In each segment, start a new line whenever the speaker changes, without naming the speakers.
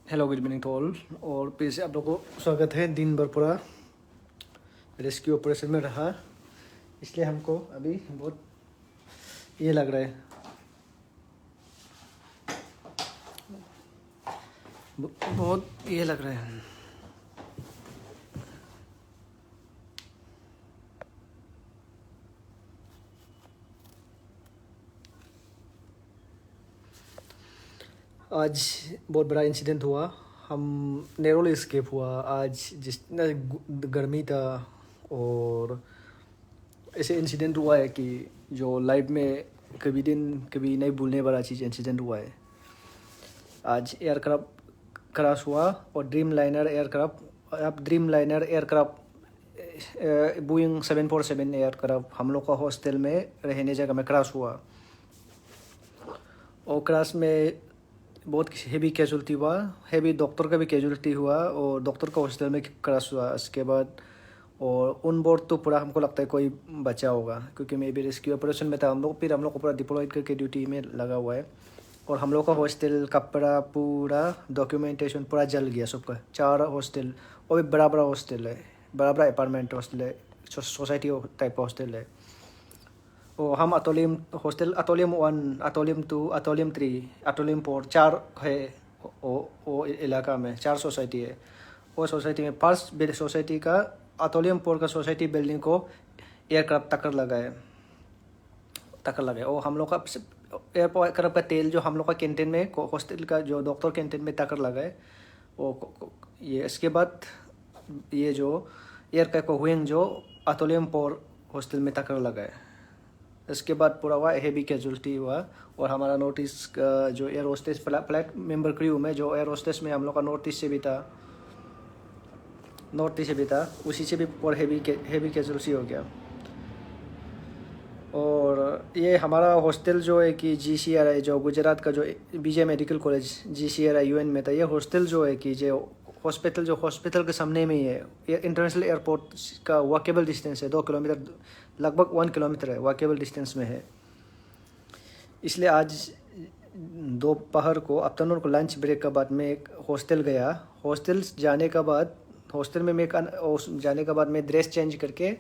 Hello, good evening to all. और फिर से आप लोगों को स्वागत है। दिन भर पूरा रेस्क्यू ऑपरेशन में रहा, इसलिए हमको अभी बहुत ये लग रहा है, बहुत ये लग रहा है। आज बहुत बड़ा इंसिडेंट हुआ। हम नेरोल एस्केप हुआ आज, जिस गर्मी था। और ऐसे इंसिडेंट हुआ है कि जो लाइफ में कभी नहीं भूलने वाला चीज़ इंसिडेंट हुआ है। आज एयरक्राफ्ट क्रैश हुआ और dream liner aircraft Boeing 747 aircraft हम लोग का हॉस्टल में रहने जगह में क्रैश हुआ। और क्रैश में बहुत हेवी कैजुअल्टी हुआ, हेवी डॉक्टर का भी कैजुअल्टी हुआ और डॉक्टर का हॉस्टल में क्रैश हुआ। उसके बाद और ऑन बोर्ड तो पूरा हमको लगता है कोई बचा होगा, क्योंकि मैं भी रेस्क्यू ऑपरेशन में था। हम लोग को पूरा डिप्लॉयड करके ड्यूटी में लगा हुआ है। और हम लोग का हॉस्टल कपड़ा पूरा डॉक्यूमेंटेशन पूरा जल गया सबका। 4 हॉस्टल, और भी बड़ा बड़ा हॉस्टल है, बड़ा बड़ा अपार्टमेंट हॉस्टल है, सोसाइटी टाइप का हॉस्टल है। और हम अतोलियम हॉस्टल, अतोलियम 1, अतोलियम 2, अतोलियम 3, अतोलियम 4, 4 है। वो इलाका में 4 सोसाइटी है। वो सोसाइटी में फर्स्ट सोसाइटी का अतोलियम 4 का सोसाइटी बिल्डिंग को एयरक्राफ्ट टक्कर लगाए। और हम लोग का एयरक्राफ्ट का तेल जो हम लोग का कैंटीन में, हॉस्टल का जो डॉक्टर कैंटीन में टक्कर लगाए। ये इसके बाद ये जो एयरक्राफ्ट का विंग जो अतोलियम 4 हॉस्टल में टक्कर लगाए। इसके बाद पूरा हुआ हेवी कैजुअल्टी हुआ। और हमारा नॉर्थ ईस्ट का जो air hostess flight member crew में जो एयर होस्टेस में हम लोग का नॉर्थ ईस्ट से भी था, उसी से भी और हेवी कैजुअल्टी हो गया। और ये हमारा हॉस्टल जो है कि GCRI जो गुजरात का जो BJ medical college GCRI UN में था। ये हॉस्टल जो है कि जो हॉस्पिटल के सामने में ही है। ये इंटरनेशनल एयरपोर्ट का वॉकेबल डिस्टेंस है, 2 किलोमीटर, लगभग 1 किलोमीटर है, वॉकेबल डिस्टेंस में है। इसलिए आज दोपहर को, आफ्टरनून को लंच ब्रेक के बाद मैं एक हॉस्टल गया। हॉस्टल जाने के बाद मैं ड्रेस चेंज करके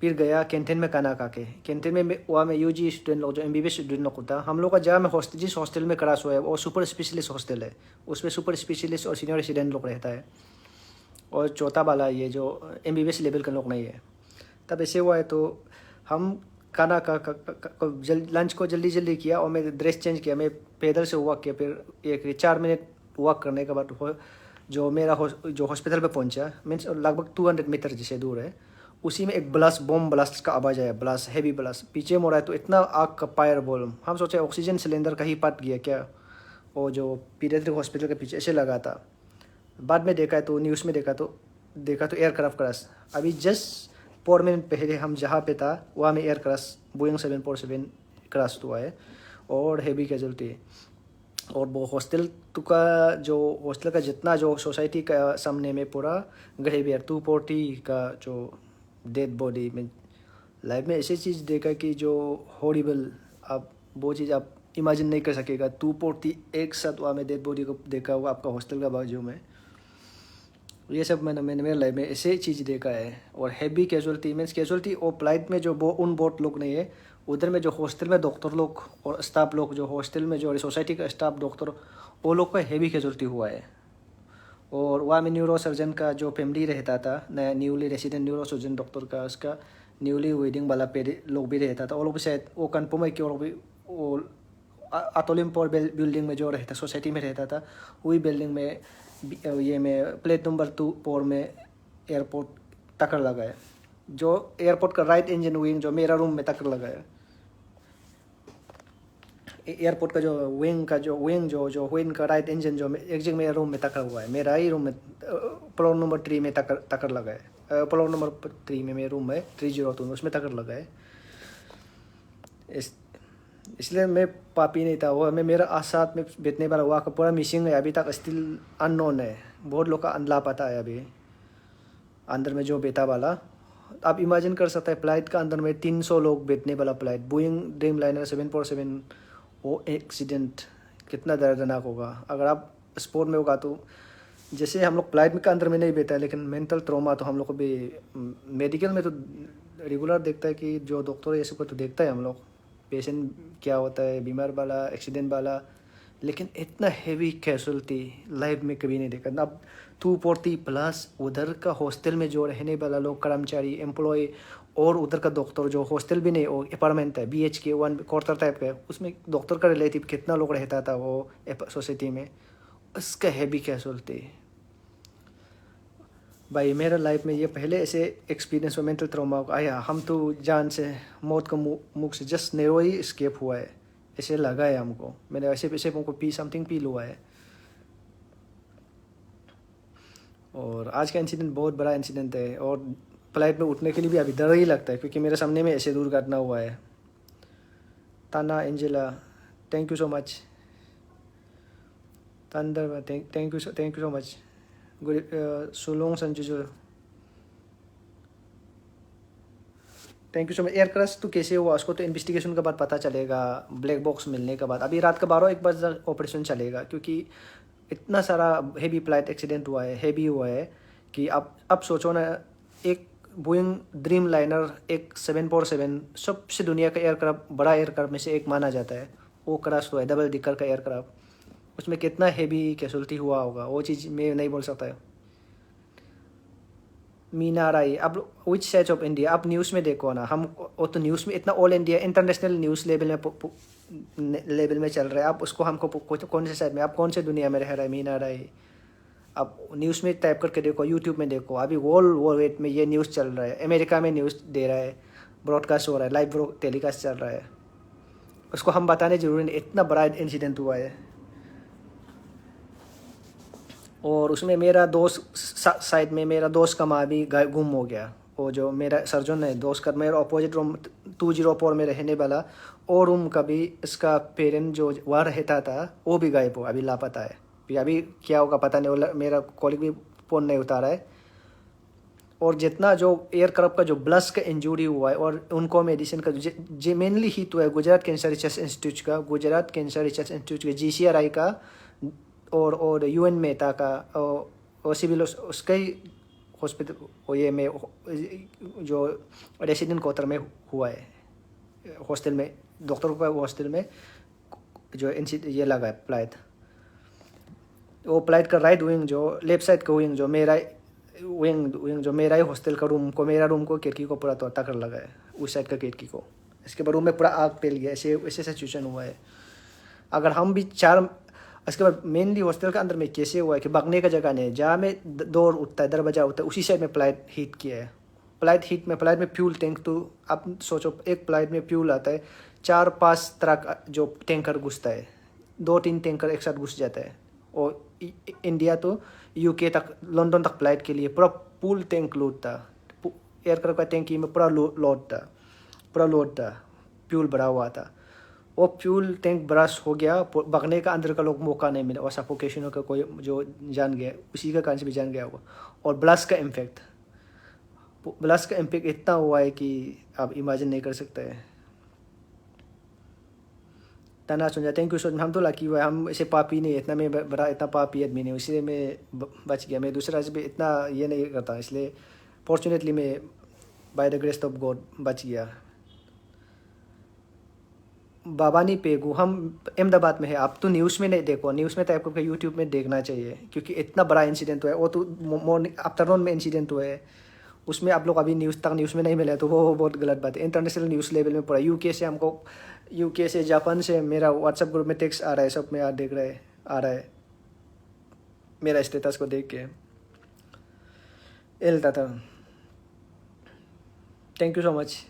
फिर गया कैंटीन में खाना खा के। कैंटीन में वहाँ में UG स्टूडेंट लोग जो MBBS स्टूडेंट लोग होता, हम लोग का जहाँ में जिस हॉस्टल में क्रैश हुआ है वो सुपर स्पेशलिस्ट हॉस्टल है। उसमें सुपर स्पेशलिस्ट और सीनियर रेसिडेंट लोग रहता है। और चौथा वाला ये जो MBBS लेवल के लोग नहीं है। तब ऐसे हुआ है तो हम खाना का लंच को जल्दी किया और मैं ड्रेस चेंज किया। मैं पैदल से वॉक किया। फिर एक 4 मिनट वॉक करने के बाद जो मेरा जो हॉस्पिटल पे पहुंचा, मीन्स लगभग 200 मीटर जैसे दूर है, उसी में एक बम ब्लास्ट का आवाज़ आया। ब्लास्ट, हेवी ब्लास्ट पीछे मोड़ा है तो इतना आग का फायर बॉल, हम सोचे ऑक्सीजन सिलेंडर का ही फट गया क्या। वो जो पीडियाट्रिक हॉस्पिटल के पीछे ऐसे लगा था। बाद में देखा तो न्यूज़ में देखा तो एयरक्राफ्ट क्रैश। अभी जस्ट 4 मिनट पहले हम जहाँ पे था वहाँ में एयर क्रैश, बोइंग 747 क्रैश हुआ है और हेवी कैजुअल्टी। और वो हॉस्टल का जितना जो सोसाइटी का सामने में पूरा ग्रेवियर 240 का जो डेड बॉडी में, लाइफ में ऐसी चीज़ देखा कि जो हॉरिबल, आप वो चीज़ आप इमेजिन नहीं कर सकेगा। 240 एक साथ वहाँ में डेड बॉडी को देखा हुआ आपका हॉस्टल का बाजू में। ये सब मैंने मेरे लाइफ में ऐसे चीज़ देखा है। और हैवी कैजुअल्टी मीन्स कैजुअल्टी और फ्लाइट में जो वो उन बोर्ड लोग नहीं है, उधर में जो हॉस्टल में डॉक्टर लोग और स्टाफ लोग, जो हॉस्टल में जो सोसाइटी का स्टाफ डॉक्टर, वो लोग का हैवी कैजुअल्टी हुआ है। और वहाँ में न्यूरो सर्जन का जो फैमिली रहता था, नया newly resident neuro surgeon doctor का, उसका न्यूली वेडिंग वाला लोग भी रहता था। वो लोग भी शायद वो कन्फर्म है कि वो अतोलिम पोर बिल्डिंग में जो रहता, सोसाइटी में रहता था, वही बिल्डिंग में ये में प्लेट नंबर 2 में एयरपोर्ट टक्कर लगा है। जो एयरपोर्ट का राइट इंजन विंग जो मेरा रूम में टक्कर लगा है। एयरपोर्ट का जो विंग का राइट इंजन जो एग्जैक्ट मेरा रूम में टक्कर हुआ है। मेरा ही रूम में फ्लोर नंबर 3 में टक्कर लगा है। फ्लोर नंबर 3 में मेरा रूम है 302 में, उसमें टक्कर लगा है। इसलिए मैं पापी नहीं था। वो मैं मेरा साथ में बैठने वाला हुआ का पूरा मिसिंग है, अभी तक स्टिल अननोन है। बहुत लोग का लापता है अभी अंदर में जो बैठा वाला। आप इमेजिन कर सकते हैं फ्लाइट का अंदर में 300 लोग बैठने वाला फ्लाइट, बोइंग ड्रीम लाइनर 747, वो एक्सीडेंट कितना दर्दनाक होगा। अगर आप स्पोर्ट में होगा तो जैसे हम लोग फ्लाइट में के अंदर में नहीं बैठा है, लेकिन मेंटल ट्रॉमा तो हम लोग को भी मेडिकल में तो रेगुलर देखता है कि जो डॉक्टर है ये सब को तो देखता है हम लोग, पेशेंट क्या होता है, बीमार वाला, एक्सीडेंट वाला। लेकिन इतना हैवी कैजुअलिटी लाइफ में कभी नहीं देखा। अब 240+ उधर का हॉस्टल में जो रहने वाला लोग, कर्मचारी, एम्प्लॉय, और उधर का डॉक्टर जो हॉस्टल भी नहीं, वो अपार्टमेंट है, BHK 1 क्वार्टर टाइप का, उसमें डॉक्टर का रिलेटिव कितना लोग रहता था वो सोसाइटी में, उसका हैवी कैजुअलिटी। भाई मेरा लाइफ में ये पहले ऐसे एक्सपीरियंस हुआ, मेंटल ट्रॉमा आया, हम तो जान से मौत का मुख से जस्ट नेरो ही स्केप हुआ है, ऐसे लगा है हमको। मैंने ऐसे ऐसे हमको समथिंग फील हुआ है। और आज का इंसिडेंट बहुत बड़ा इंसिडेंट है, और फ्लाइट में उठने के लिए भी अभी डर ही लगता है, क्योंकि मेरे सामने में ऐसे दुर्घटना हुआ है। ताना Angela, thank you so much. थंडर, थैंक यू सो मच। गुड सुलोंग संजुजो, thank you so much. Air crash तो कैसे हुआ उसको तो इन्वेस्टिगेशन के बाद पता चलेगा, ब्लैक बॉक्स मिलने के बाद। अभी रात का 12-1 बजे ऑपरेशन चलेगा, क्योंकि इतना सारा हेवी फ्लाइट एक्सीडेंट हुआ है, हेवी हुआ है कि अब सोचो ना, एक बोइंग ड्रीम लाइनर, एक 747 सबसे दुनिया का एयरक्राफ्ट, बड़ा एयरक्राफ्ट में से एक माना जाता है, वो क्रैश हुआ है, डबल डिकर का एयरक्राफ्ट। उसमें कितना हेवी कैजुअल्टी हुआ होगा वो चीज़ मैं नहीं बोल सकता है। मीना राय, अब विच साइड ऑफ इंडिया, आप न्यूज़ में देखो ना, हम वो तो न्यूज़ में इतना all India international news level में चल रहा है। आप उसको हमको कौन से साइड में, आप कौन से दुनिया में रह रहे हैं मीना राय? आप न्यूज़ में टाइप करके देखो, यूट्यूब में देखो, अभी वर्ल्ड वाइड में ये न्यूज़ चल रहा है, अमेरिका में न्यूज़ दे रहा है, ब्रॉडकास्ट हो रहा है, लाइव टेलीकास्ट चल रहा है। उसको हम बताने जरूरी नहीं, इतना बड़ा इंसिडेंट हुआ है। और उसमें मेरा दोस्त साइड में, मेरा दोस्त का माँ भी गुम हो गया। वो जो मेरा सर्जन है दोस्त का, मेरा अपोजिट रूम 204 में रहने वाला, और रूम का भी इसका पेरेंट जो वहाँ रहता था वो भी गायब हो, अभी लापता है। अभी क्या होगा पता नहीं, मेरा कॉलिग भी फ़ोन नहीं उतारा है। और जितना जो एयरक्राफ्ट का जो ब्लस का इंजरी हुआ है, और उनको मेडिसिन का जो मेनली हिट हुआ है गुजरात कैंसर रिसर्च इंस्टीट्यूट का, गुजरात कैंसर रिसर्च इंस्टीट्यूट का, GCRI का, और UN मेहता का, और सिविल उसका ही हॉस्पिटल ये में जो रेसिडेंट क्वार्टर में हुआ है, हॉस्टल में, डॉक्टर का हॉस्टल में जो ये लगा है फ्लाइट। वो फ्लाइट का राइट विंग जो, लेफ्ट साइड का विंग जो मेरा विंग जो मेरा ही हॉस्टल का रूम को, मेरा रूम को खिड़की को पूरा तोड़ कर लगा है, उस साइड का खिड़की को। इसके बाद रूम में पूरा आग फैल गया, ऐसे ऐसे सिचुएशन हुआ है। अगर हम भी इसके बाद मेनली हॉस्टल के अंदर में कैसे हुआ है कि भागने का जगह नहीं, जहाँ में डोर उठता है, दरवाजा उठता है, उसी साइड में फ्लाइट हीट किया है। फ्लाइट में फ्यूल टैंक, तो आप सोचो एक फ्लाइट में फ्यूल आता है, 4-5 तरह जो टैंकर घुसता है, 2-3 टैंकर एक साथ घुस जाता है। और इंडिया तो UK तक, लंदन तक फ्लाइट के लिए पूरा फुल टैंक लोड था, एयरक्राफ्ट का टैंकी में पूरा लोड था, फ्यूल भरा हुआ था। वो फ्यूल टैंक ब्रश हो गया, भगने का अंदर का लोग मौका नहीं मिला, और सफोकेशन का कोई जो जान गया, उसी का कारण से भी जान गया हुआ। और ब्लस का इम्पैक्ट इतना हुआ है कि आप इमेजिन नहीं कर सकते हैं। तना सुन, थैंक यू सो मच। हम तो लकी हुआ है, हम ऐसे पापी नहीं, इतना मैं बड़ा इतना पापी आदमी नहीं, इसलिए मैं बच गया। मैं दूसरा से भी इतना ये नहीं करता, इसलिए फॉर्चुनेटली मैं by the grace of God बच गया। बाबानी पेगू, हम अहमदाबाद में है। आप तो न्यूज़ में नहीं देखो, न्यूज़ में तो आपको यूट्यूब में देखना चाहिए, क्योंकि इतना बड़ा इंसिडेंट हुआ है। वो तो मॉर्निंग आफ्टरनून में इंसिडेंट हुआ है, उसमें आप लोग अभी न्यूज़ में नहीं मिला, तो वो बहुत गलत बात है। इंटरनेशनल न्यूज़ लेवल में पूरा UK से, जापान से मेरा व्हाट्सएप ग्रुप में टेक्स्ट आ रहा है, सब में देख रहे आ रहा है मेरा स्टेटस को देख के। एल था, थैंक यू सो मच।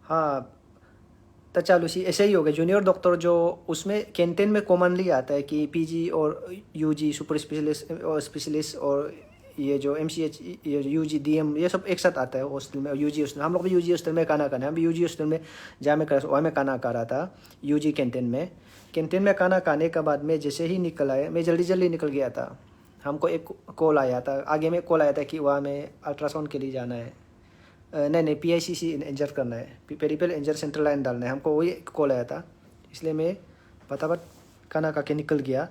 हाँ, तो चलो ऐसे ही हो गया। जूनियर डॉक्टर जो उसमें कैंटीन में कॉमनली आता है कि PG और UG सुपर स्पेशलिस्ट और स्पेशलिस्ट, और ये जो MCH, ये जो UG DM, ये सब एक साथ आता है हॉस्टल में। और UG हॉस्टल, हम लोग भी UG हॉस्टल में खाना खाने, हम भी UG हॉस्टल में जहाँ मैं वहाँ में खाना खा रहा था, UG कैंटीन में खाना खाने के बाद में जैसे ही निकल आया, मैं जल्दी निकल गया था। हमको एक कॉल आया था, आगे में कॉल आया था कि वहाँ में अल्ट्रासाउंड के लिए जाना है। नहीं नहीं, PICC इंजर करना है, पेरिफेरल इंजर सेंट्रल लाइन डालना है हमको, वही कॉल आया था। इसलिए मैं फटाफट खाना खा के निकल गया।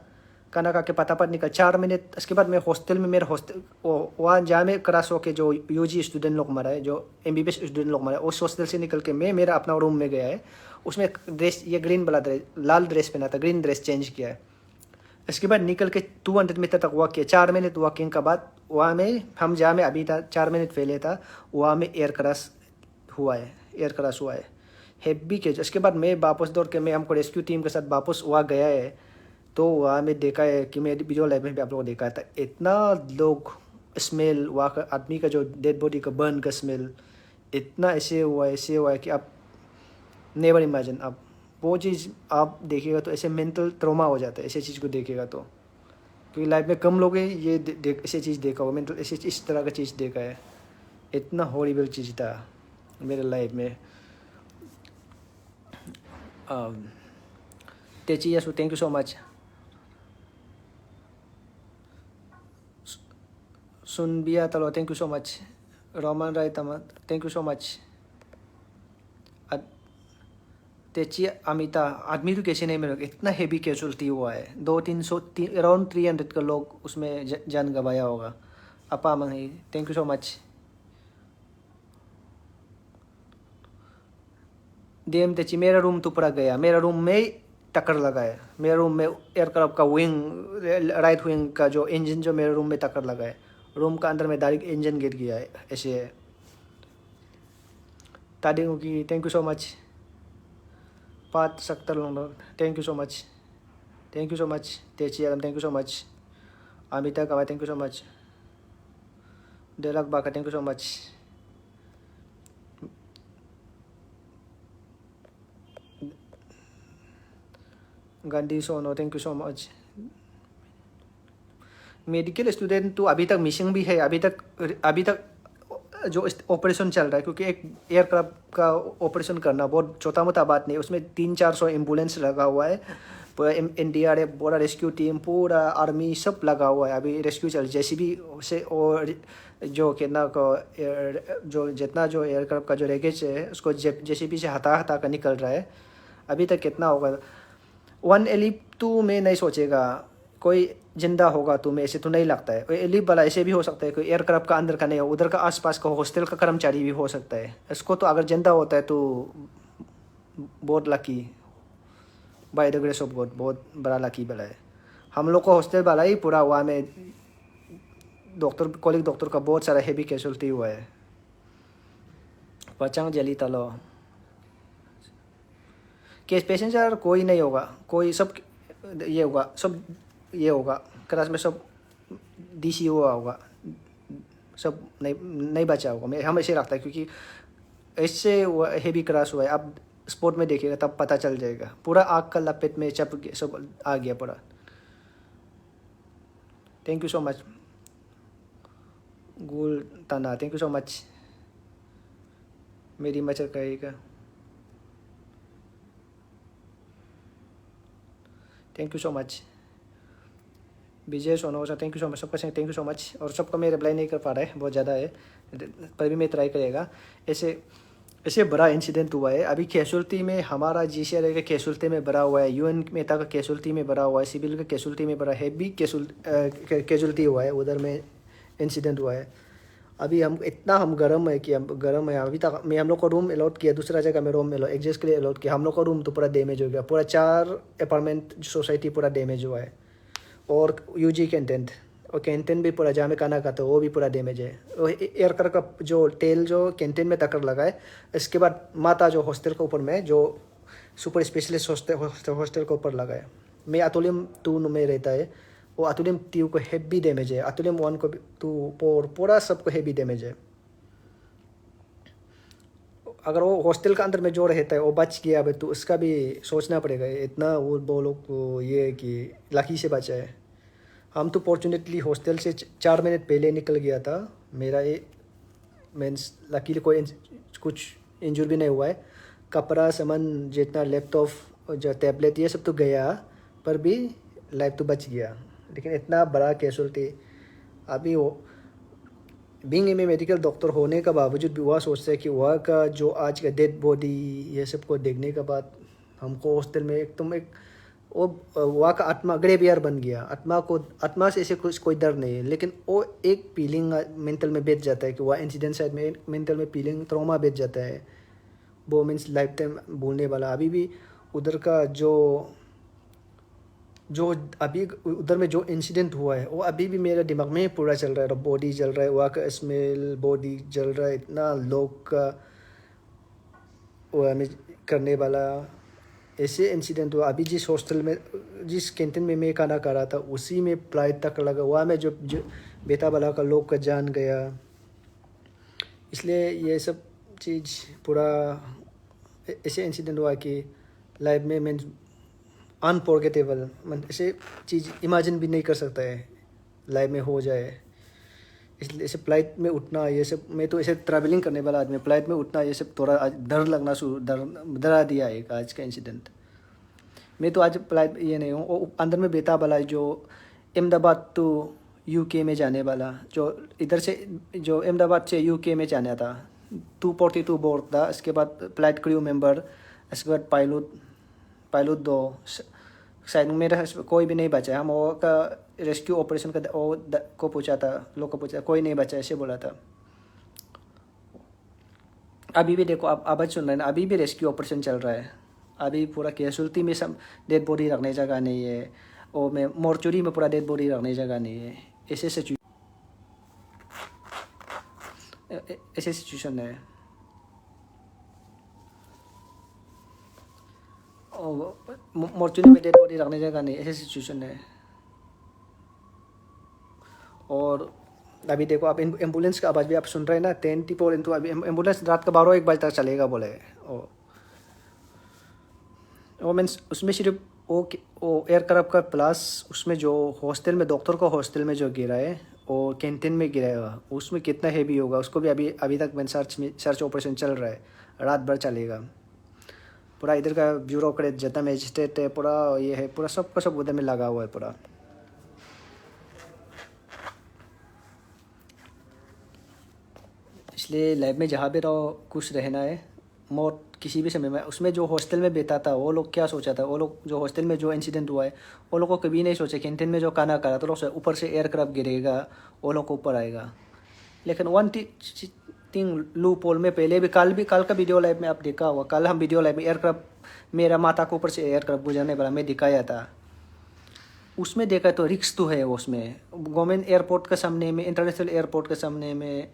खाना खा के फटाफट निकल 4 मिनट, उसके बाद मैं हॉस्टल में, मेरा हॉस्टल वहाँ जहाँ में क्रैश होके जो UG स्टूडेंट लोग मरा है, जो MBBS स्टूडेंट लोग मरा है, उस हॉस्टल से निकल के मैं मेरा अपना रूम में गया है। उसमें ड्रेस, ये ग्रीन वाला ड्रेस, लाल ड्रेस पहना था, ग्रीन ड्रेस चेंज किया है। इसके बाद निकल के 200 मीटर तक वॉक किया। 4 मिनट वॉकिंग के बाद वहाँ में हम जहाँ में अभी था 4 मिनट पहले था, वहाँ में एयर क्रैश हुआ है, एयर क्रैश हुआ है हैवी के। इसके बाद मैं वापस दौड़ के, मैं हमको रेस्क्यू टीम के साथ वापस वहाँ गया है। तो वहाँ में देखा है कि मैं वीडियो लाइव में भी आप लोगों ने देखा था, इतना लोग स्मेल, वहाँ का आदमी का जो डेड बॉडी का बर्न का स्मेल, इतना ऐसे हुआ है कि आप नेवर इमेजिन। आप वो चीज़ आप देखिएगा तो ऐसे मेंटल ट्रॉमा हो जाता है, ऐसे चीज़ को देखिएगा तो। क्योंकि लाइफ में कम लोग हैं ये ऐसे चीज़ देखा हो, मेंटल ऐसे इस तरह का चीज़ देखा है। इतना हॉरिबल चीज़ था मेरे लाइफ में। तेची यासु, थैंक यू सो मच। सुनबिया तलो, थैंक यू सो मच। रोमन राय तमा, thank you so much. Techi Amita, आदमी तो कैसे नहीं मिलेगा, इतना हेवी कैजुअल्टी हुआ है। 200-300 अराउंड 300 का लोग उसमें जान गंवाया होगा। अपा मंगी, thank you so much. DM Techi, मेरा रूम तो पूरा गया, मेरा रूम में टक्कर लगा है। मेरे रूम में एयरक्राफ्ट का विंग, राइट विंग का जो इंजन, जो मेरे रूम में टक्कर लगा है। रूम का अंदर में डायरेक्ट इंजन गिर गया है, ऐसे है। ताडिंग की, थैंक यू सो मच। पात सक्तर लोग, thank you so much, thank you so much. Techi Alam, thank you so much. Amita कवा, थैंक यू सो मच। डेलक बाका, thank you so much. Gandhi सोनो, thank you so much. Medical student तो अभी तक मिसिंग भी है। अभी तक जो ऑपरेशन चल रहा है, क्योंकि एक एयरक्राफ्ट का ऑपरेशन करना बहुत छोटा मोटा बात नहीं। उसमें 300-400 एम्बुलेंस लगा हुआ है, पूरा NDRF, पूरा रेस्क्यू टीम, पूरा आर्मी सब लगा हुआ है। अभी रेस्क्यू चल, JCB से, और जो कितना को जो जितना जो एयरक्राफ्ट का जो रेगेज है उसको JCB से हटा हटा कर निकल रहा है। अभी तक कितना होगा 1 एलिप तो मैं नहीं सोचेगा कोई जिंदा होगा, तो मैं ऐसे तो नहीं लगता है। कोई एलिप वाला ऐसे भी हो सकता है, कोई एयरक्राफ्ट का अंदर का नहीं हो, उधर का आसपास का हॉस्टल का कर्मचारी भी हो सकता है। इसको तो अगर जिंदा होता है तो बहुत lucky, by the grace of God, बहुत बड़ा लकी वाला है। हम लोग को हॉस्टल वाला ही पूरा हुआ में डॉक्टर, कॉलिग डॉक्टर का बहुत सारा हेवी कैजुअल्टी हुआ है। पचांग जली तलो केस पैसेंजर कोई नहीं होगा, कोई सब ये होगा, सब ये होगा क्लास में, सब DC हुआ होगा, सब नहीं बचा होगा। मैं हम ऐसे रखता है, क्योंकि ऐसे हेवी क्रैश हुआ है। अब स्पोर्ट में देखिएगा तब पता चल जाएगा, पूरा आग का लपेट में सब आ गया पूरा। थैंक यू सो मच गुल तना, थैंक यू सो मच। मेरी मचर कहेगा, thank you so much. Vijay सोनोसा, थैंक यू सो मच। सबका थैंक यू सो मच। और सबका मैं रिप्लाई नहीं कर पा रहा है, बहुत ज़्यादा है, पर भी मैं ट्राई करेगा। ऐसे ऐसे बड़ा इंसिडेंट हुआ है अभी कैजुअल्टी में। हमारा GCRA का कैजुअल्टी में भरा हुआ है, UN मेहता का कैजुअल्टी में भरा हुआ है, सिविल का कैजुअल्टी में भरा, हैवी कैजुअल्टी हुआ है, उधर में इंसिडेंट हुआ है। अभी हम गर्म है कि हम गर्म है। अभी तक मैं हम लोग को रूम अलॉट किया, दूसरा जगह में रूम एडजस्ट के लिए अलॉट किया। हम लोग का रूम तो पूरा डैमेज हो गया, पूरा 4 अपार्टमेंट सोसाइटी पूरा डैमेज हुआ है। और UG कैंटीन, और कैंटीन भी पूरा, जहाँ में खाना खाते वो भी पूरा डैमेज है। एयरक्राफ्ट का जो टेल जो कैंटीन में टक्कर लगा है। इसके बाद माता जो हॉस्टल के ऊपर में, जो सुपर स्पेशलिस्ट हॉस्टल के ऊपर लगा है। मैं अतुलियम 2 में रहता है, वो अतुलियम 2 को हैवी डैमेज है, अतुलियम 1 को 2 पूरा सबको हैवी डैमेज है। अगर वो हॉस्टल के अंदर में जो रहता है वो बच गया अब, तो उसका भी सोचना पड़ेगा। इतना वो लोग को ये है कि लकी से बचा है। हम तो फॉर्चुनेटली हॉस्टल से 4 मिनट पहले निकल गया था। मेरा ये मीन्स लकीली कोई कुछ इंजर भी नहीं हुआ है। कपड़ा सामान जितना लैपटॉप जो टैबलेट ये सब तो गया, पर भी लाइफ तो बच गया। लेकिन इतना बड़ा कैजुअल्टी अभी वो being am a medical doctor होने का बावजूद भी वह सोचता है कि वह का जो आज का डेड बॉडी ये सब को देखने के बाद हमको हॉस्टल में एकदम एक वो वहाँ का आत्मा ग्रेवयार्ड बन गया। आत्मा से ऐसे कुछ कोई डर नहीं है, लेकिन वो एक फीलिंग मेंटल में बैठ जाता है कि वह इंसिडेंट साइड में मेंटल में फीलिंग ट्रॉमा बैठ जाता है। वो मीन्स लाइफ टाइम भूलने वाला। अभी भी उधर का जो जो अभी उधर में जो इंसिडेंट हुआ है वो अभी भी मेरे दिमाग में पूरा चल रहा है। बॉडी जल रहा है, वहाँ का स्मेल, बॉडी जल रहा है, इतना लोग का वो हमें करने वाला ऐसे इंसिडेंट हुआ। अभी जिस हॉस्टल में जिस कैंटीन में मैं खाना खा रहा था उसी में फ्लाइट तक लगा, वहाँ में जो बेटा वाला का लोग का जान गया। इसलिए ये सब चीज़ पूरा ऐसे इंसिडेंट हुआ कि लाइफ में मैं अनफॉरगेटेबल, मैं ऐसे चीज़ इमेजिन भी नहीं कर सकता है लाइफ में हो जाए। इसलिए ऐसे फ्लाइट में उठना ये सब, मैं तो ऐसे ट्रैवलिंग करने वाला आदमी, फ्लाइट में उठना ये सब थोड़ा आज डर लगना डरा दिया एक आज का इंसिडेंट। मैं तो आज फ्लाइट ये नहीं हूँ, अंदर में बेटा वाला जो अहमदाबाद टू यूके में जाने वाला, जो इधर से जो अहमदाबाद से यूके में जाना था, 242 बोर्ड था। इसके बाद फ्लाइट क्रू मेंबर, इसके बाद पायलट 2, शायद मेरा कोई भी नहीं बचा। हम वो का रेस्क्यू ऑपरेशन का को पूछा था, लोग को पूछा, कोई नहीं बचा ऐसे बोला था। अभी भी देखो, आप आवाज़ सुन रहे हैं, अभी भी रेस्क्यू ऑपरेशन चल रहा है। अभी पूरा कैजुअल्टी में सब डेड बॉडी रखने जगह नहीं है, और में मोर्चुरी में पूरा डेड बॉडी रखने जगह नहीं है। ऐसे सिचुएशन है। मोर्चुरी में डेड बॉडी रखने जगह नहीं, ऐसे सिचुएशन है। और अभी देखो आप एम्बुलेंस का आवाज़ भी आप सुन रहे हैं ना, 24 अभी एम्बुलेंस रात का 12-1 बजे तक चलेगा बोले। वो मीन्स उसमें सिर्फ वो एयरक्राफ्ट का प्लस उसमें जो हॉस्टल में डॉक्टर का हॉस्टल में जो गिरा है और कैंटीन में गिराएगा, उसमें कितना हैवी होगा उसको भी अभी तक मैं सर्च ऑपरेशन चल रहा है, रात भर चलेगा। पूरा इधर का ब्यूरोक्रेट जितना मजिस्ट्रेट है पूरा ये है, पूरा सबका सब उधर में लगा हुआ है पूरा। इसलिए लाइफ में जहाँ भी रहो खुश रहना है, मौत किसी भी समय में। उसमें जो हॉस्टल में बैठा था वो लोग क्या सोचा था, वो लोग जो हॉस्टल में जो इंसिडेंट हुआ है वो लोग को कभी नहीं सोचा कैंटीन में जो खाना खा रहा था लोग ऊपर से एयरक्राफ्ट गिरेगा, वो लोग को ऊपर आएगा। लेकिन वन थिंग लूप होल में पहले भी कल का वीडियो लाइव में आप देखा होगा, कल हम वीडियो लाइव में एयरक्राफ्ट मेरा माता के ऊपर से एयरक्राफ्ट गुजरने वाला मैं दिखाया था। उसमें देखा तो रिक्स तो है उसमें। गवर्नमेंट एयरपोर्ट के सामने में, इंटरनेशनल एयरपोर्ट के सामने में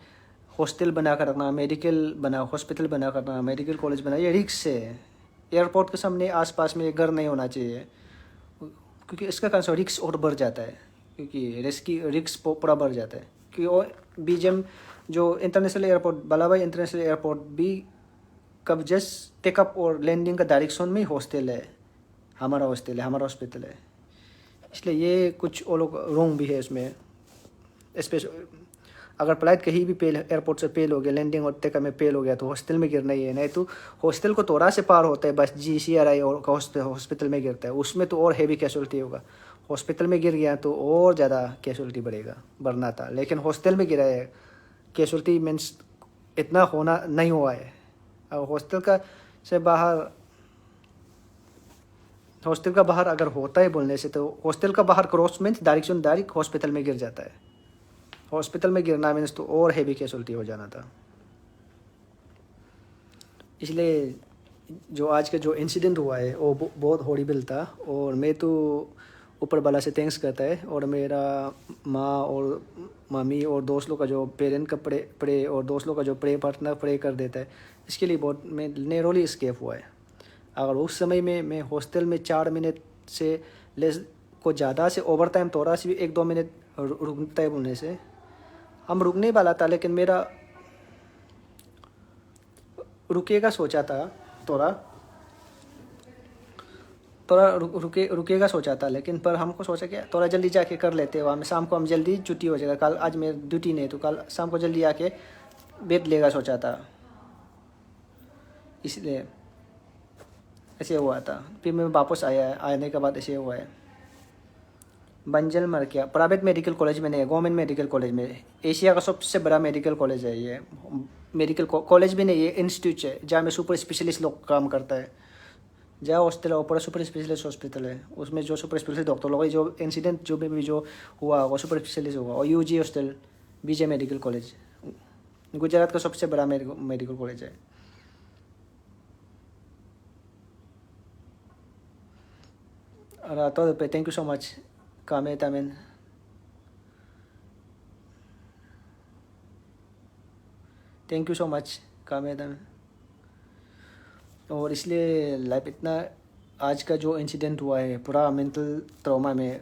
हॉस्टल बना कर रखना, हॉस्पिटल बना कर रखना, मेडिकल कॉलेज बना, ये रिक्स है। एयरपोर्ट के सामने आसपास में घर नहीं होना चाहिए, क्योंकि इसका कारण रिक्स और बढ़ जाता है, क्योंकि रिक्स पूरा बढ़ जाता है। क्योंकि वो बीजेम जो international airport, Balabai international airport भी कब जस्ट टेकअप और लैंडिंग का डायरेक्शन में ही हॉस्टल है, हमारा हॉस्पिटल है। इसलिए ये कुछ वो लोग रॉन्ग भी है इसमें। अगर फ्लाइट कहीं भी एयरपोर्ट से फेल हो गया, लैंडिंग और टेकअप में फेल हो गया तो हॉस्टल में गिरना ही है। नहीं तो हॉस्टल को थोड़ा से पार होता है बस, GCRI और हॉस्पिटल में गिरता है, उसमें तो और हैवी कैजुअलिटी होगा। हॉस्पिटल में गिर गया तो और ज़्यादा कैजुअलिटी बढ़ना था। लेकिन हॉस्टल में गिरा है, कैजुअलिटी मीन्स इतना होना नहीं हुआ है। हॉस्टल का बाहर अगर होता है बोलने से, तो हॉस्टल का बाहर क्रॉस मीन्स डायरेक्ट हॉस्पिटल में गिर जाता है। हॉस्पिटल में गिरना मीन्स तो और हैवी कैजुअलिटी हो जाना था। इसलिए जो आज का जो इंसिडेंट हुआ है वो बहुत हॉरिबल था। और मैं तो ऊपर वाला से थैंक्स करता है, और मेरा माँ और मम्मी और दोस्त लोग का जो पेरेंट का प्रे और दोस्त लोग का जो पार्टनर प्रे कर देता है, इसके लिए बहुत मैं नेरोली स्केप हुआ है। अगर उस समय में मैं हॉस्टल में 4 मिनट से लेस को ज़्यादा से ओवर टाइम थोड़ा सी भी 1-2 मिनट रुकता है बोलने से, हम रुकने वाला था, लेकिन मेरा रुकेगा सोचा था, रुकेगा सोचा था, लेकिन पर हमको सोचा कि थोड़ा जल्दी जाके कर लेते हैं, वहाँ में शाम को हम जल्दी छुट्टी हो जाएगा। कल आज मेरी ड्यूटी नहीं तो कल शाम को जल्दी आके बैठ लेगा सोचा था, इसलिए ऐसे हुआ था। फिर मैं वापस आने के बाद ऐसे हुआ है। बंजल मर गया, प्राइवेट मेडिकल कॉलेज में नहीं है, गवर्नमेंट मेडिकल कॉलेज में। एशिया का सबसे बड़ा मेडिकल कॉलेज है ये। मेडिकल कॉलेज भी नहीं है, इंस्टीट्यूट है जहाँ में सुपर स्पेशलिस्ट लोग काम करता है। जहाँ हॉस्टल है ऊपर सुपर स्पेशलिस्ट हॉस्पिटल है, उसमें जो सुपर स्पेशलिस्ट डॉक्टर लोग जो इंसिडेंट जो भी जो हुआ वो सुपर स्पेशलिस्ट होगा। और UG hostel BJ medical college Gujarat का सबसे बड़ा मेडिकल कॉलेज है। तो थैंक यू सो मच कामे तामेन। थैंक यू सो मच कामे तामेन। और इसलिए लाइफ इतना आज का जो इंसिडेंट हुआ है पूरा मेंटल ट्रॉमा में